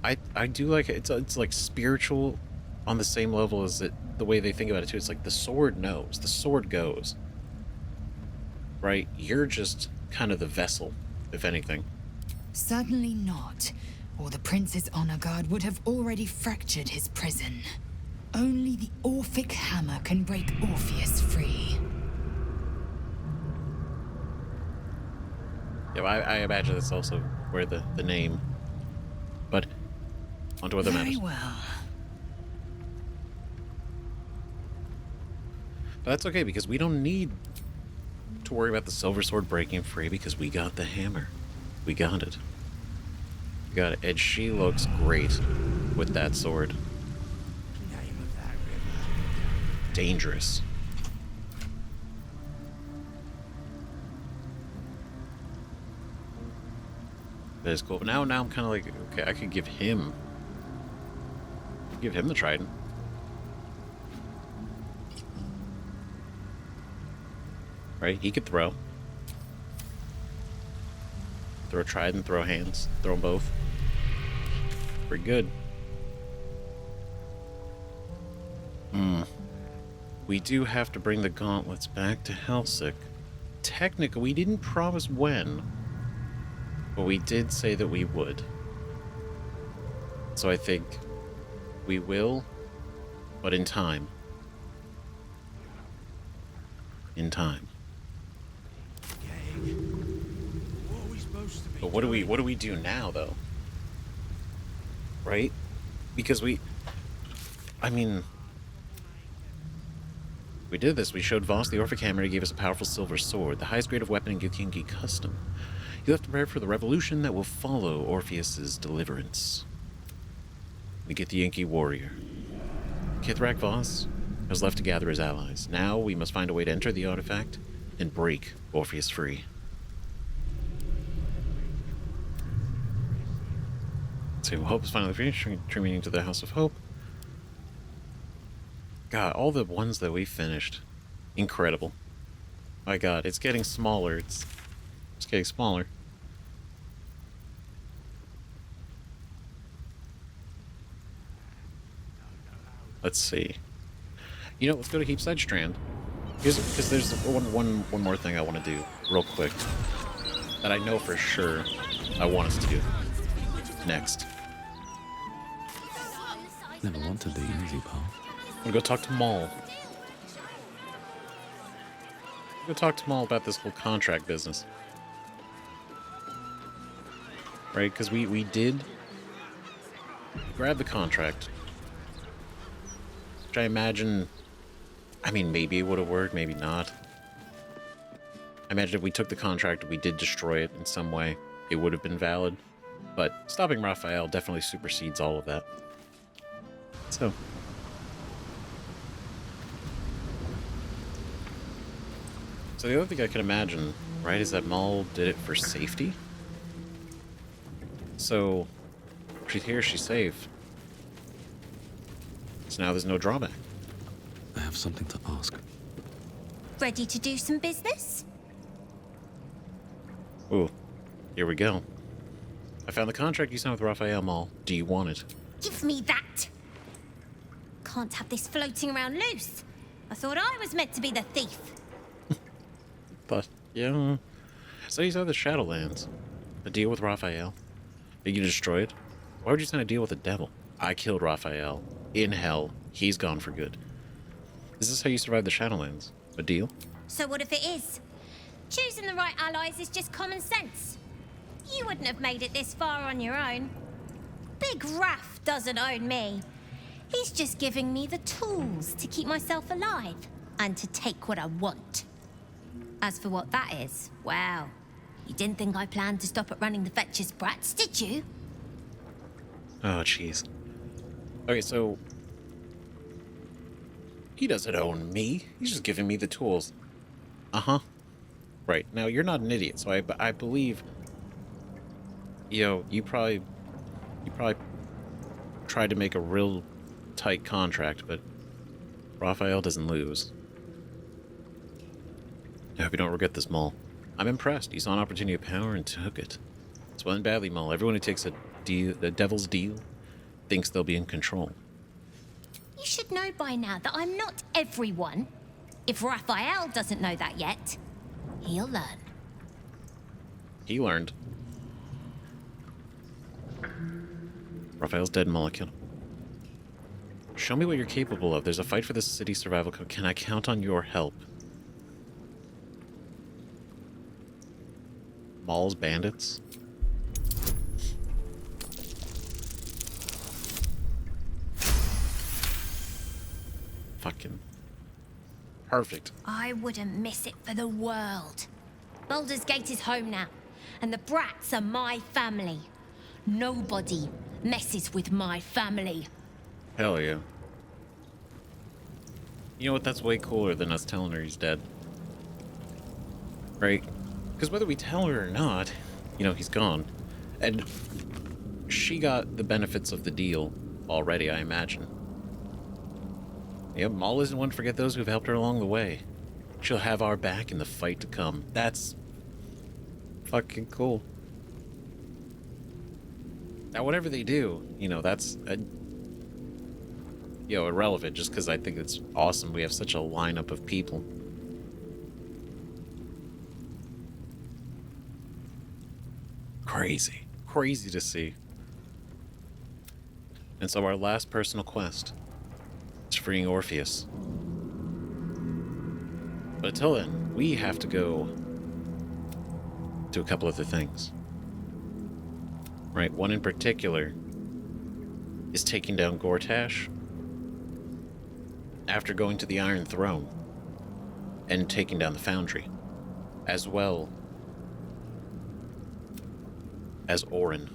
I do like it. It's like spiritual on the same level as the way they think about it too. It's like the sword knows. The sword goes. Right? You're just kind of the vessel, if anything. Certainly not, or the Prince's honor guard would have already fractured his prison. Only the Orphic hammer can break Orpheus free. Yeah, I imagine that's also where the name. But onto other matters. Very well. But that's okay, because we don't need to worry about the silver sword breaking free, because we got the hammer. We got it. We got it. And she looks great with that sword. Dangerous. That is cool. But now I'm kind of like, okay, I could give him the trident. Right? He could throw. Throw trident, throw hands, throw them both. Pretty good. We do have to bring the gauntlets back to Helsik. Technically, we didn't promise when, but we did say that we would. So I think we will, but in time. In time. But what do we do now, though? Right? Because we did this. We showed Voss the Orphic hammer. He gave us a powerful silver sword, the highest grade of weapon in Githyanki custom. You have to prepare for the revolution that will follow Orpheus's deliverance. The Githyanki warrior. Kithrak Voss has left to gather his allies. Now we must find a way to enter the artifact and break Orpheus free. Let's see. Hope is finally finished. Tree meeting to the House of Hope. God, all the ones that we finished. Incredible. My God, it's getting smaller. It's getting smaller. Let's see. You know, let's go to Heapside Strand. Because there's one more thing I want to do real quick that I know for sure I want us to do next. Never wanted the easy path. I'm gonna go talk to Maul. Go talk to Maul about this whole contract business. Right? Because we did grab the contract. Which I imagine... I mean, maybe it would have worked, maybe not. I imagine if we took the contract, we did destroy it in some way, it would have been valid. But stopping Raphael definitely supersedes all of that. So... So the other thing I can imagine, right, is that Maul did it for safety. So, she's here, she's safe. So now there's no drawback. I have something to ask. Ready to do some business? Ooh, here we go. I found the contract you signed with Raphael, Maul. Do you want it? Give me that! Can't have this floating around loose. I thought I was meant to be the thief. But, yeah. So you saw the Shadowlands. A deal with Raphael. Did you destroy it? Why would you sign a deal with the devil? I killed Raphael. In hell. He's gone for good. Is this how you survive the Shadowlands? A deal? So what if it is? Choosing the right allies is just common sense. You wouldn't have made it this far on your own. Big Raph doesn't own me. He's just giving me the tools to keep myself alive and to take what I want. As for what that is, well, you didn't think I planned to stop at running the Fetcher's brats, did you? Oh, jeez. Okay, so... He doesn't own me. He's just giving me the tools. Uh-huh. Right. Now, you're not an idiot, so I believe... You know, you probably tried to make a real tight contract, but Raphael doesn't lose. I hope you don't regret this, Maul. I'm impressed. You saw an opportunity of power and took it. It's well and badly, Maul. Everyone who takes a devil's deal thinks they'll be in control. You should know by now that I'm not everyone. If Raphael doesn't know that yet, he'll learn. He learned. Raphael's dead, molecule. Show me what you're capable of. There's a fight for the city survival code. Can I count on your help? Maul's bandits? Fucking perfect. I wouldn't miss it for the world. Baldur's Gate is home now, and the brats are my family. Nobody messes with my family. Hell yeah. You know what? That's way cooler than us telling her he's dead. Right? Because whether we tell her or not, you know, he's gone. And she got the benefits of the deal already, I imagine. Yep, Maul isn't one to forget those who've helped her along the way. She'll have our back in the fight to come. That's fucking cool. Now, whatever they do, you know, that's irrelevant, just because I think it's awesome. We have such a lineup of people. Crazy to see. And so our last personal quest is freeing Orpheus. But until then, we have to go do a couple other things. Right, one in particular is taking down Gortash after going to the Iron Throne and taking down the Foundry, as well as Orin.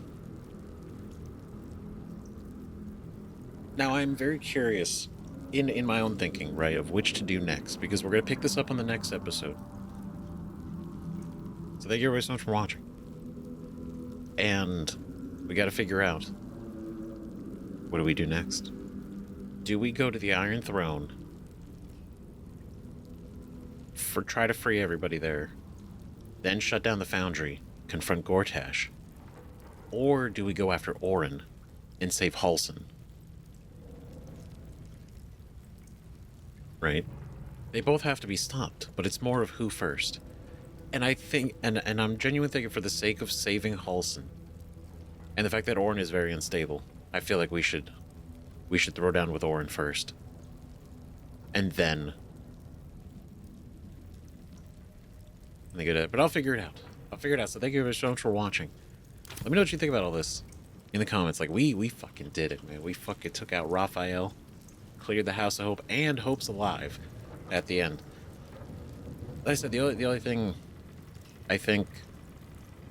Now, I'm very curious in my own thinking, right, of which to do next, because we're going to pick this up on the next episode. So thank you everybody so much for watching. And we got to figure out What do we do next? Do we go to the Iron Throne? Try to free everybody there. Then shut down the Foundry, confront Gortash. Or do we go after Orin and save Halsin? Right? They both have to be stopped, but it's more of who first. And I think, and I'm genuinely thinking for the sake of saving Halsin, and the fact that Orin is very unstable, I feel like we should throw down with Orin first. And then think of it, but I'll figure it out. So thank you so much for watching. Let me know what you think about all this in the comments. Like, we fucking did it, man. We fucking took out Raphael, cleared the House of Hope, and Hope's alive at the end. Like I said, the only thing I think,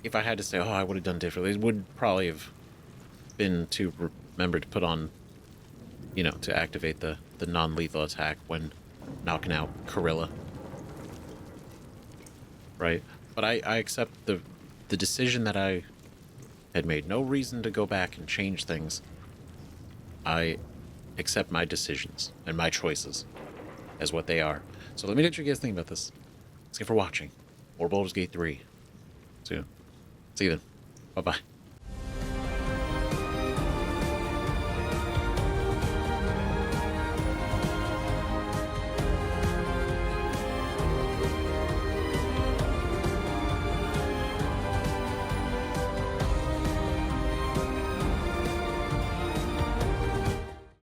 if I had to say, oh, I would have done differently, it would probably have been to remember to put on, you know, to activate the non-lethal attack when knocking out Corilla. Right? But I accept the decision that I had made. No reason to go back and change things. I accept my decisions and my choices as what they are. So let me know what you guys think about this. Thanks again for watching. More Baldur's Gate 3. See you then. Bye-bye.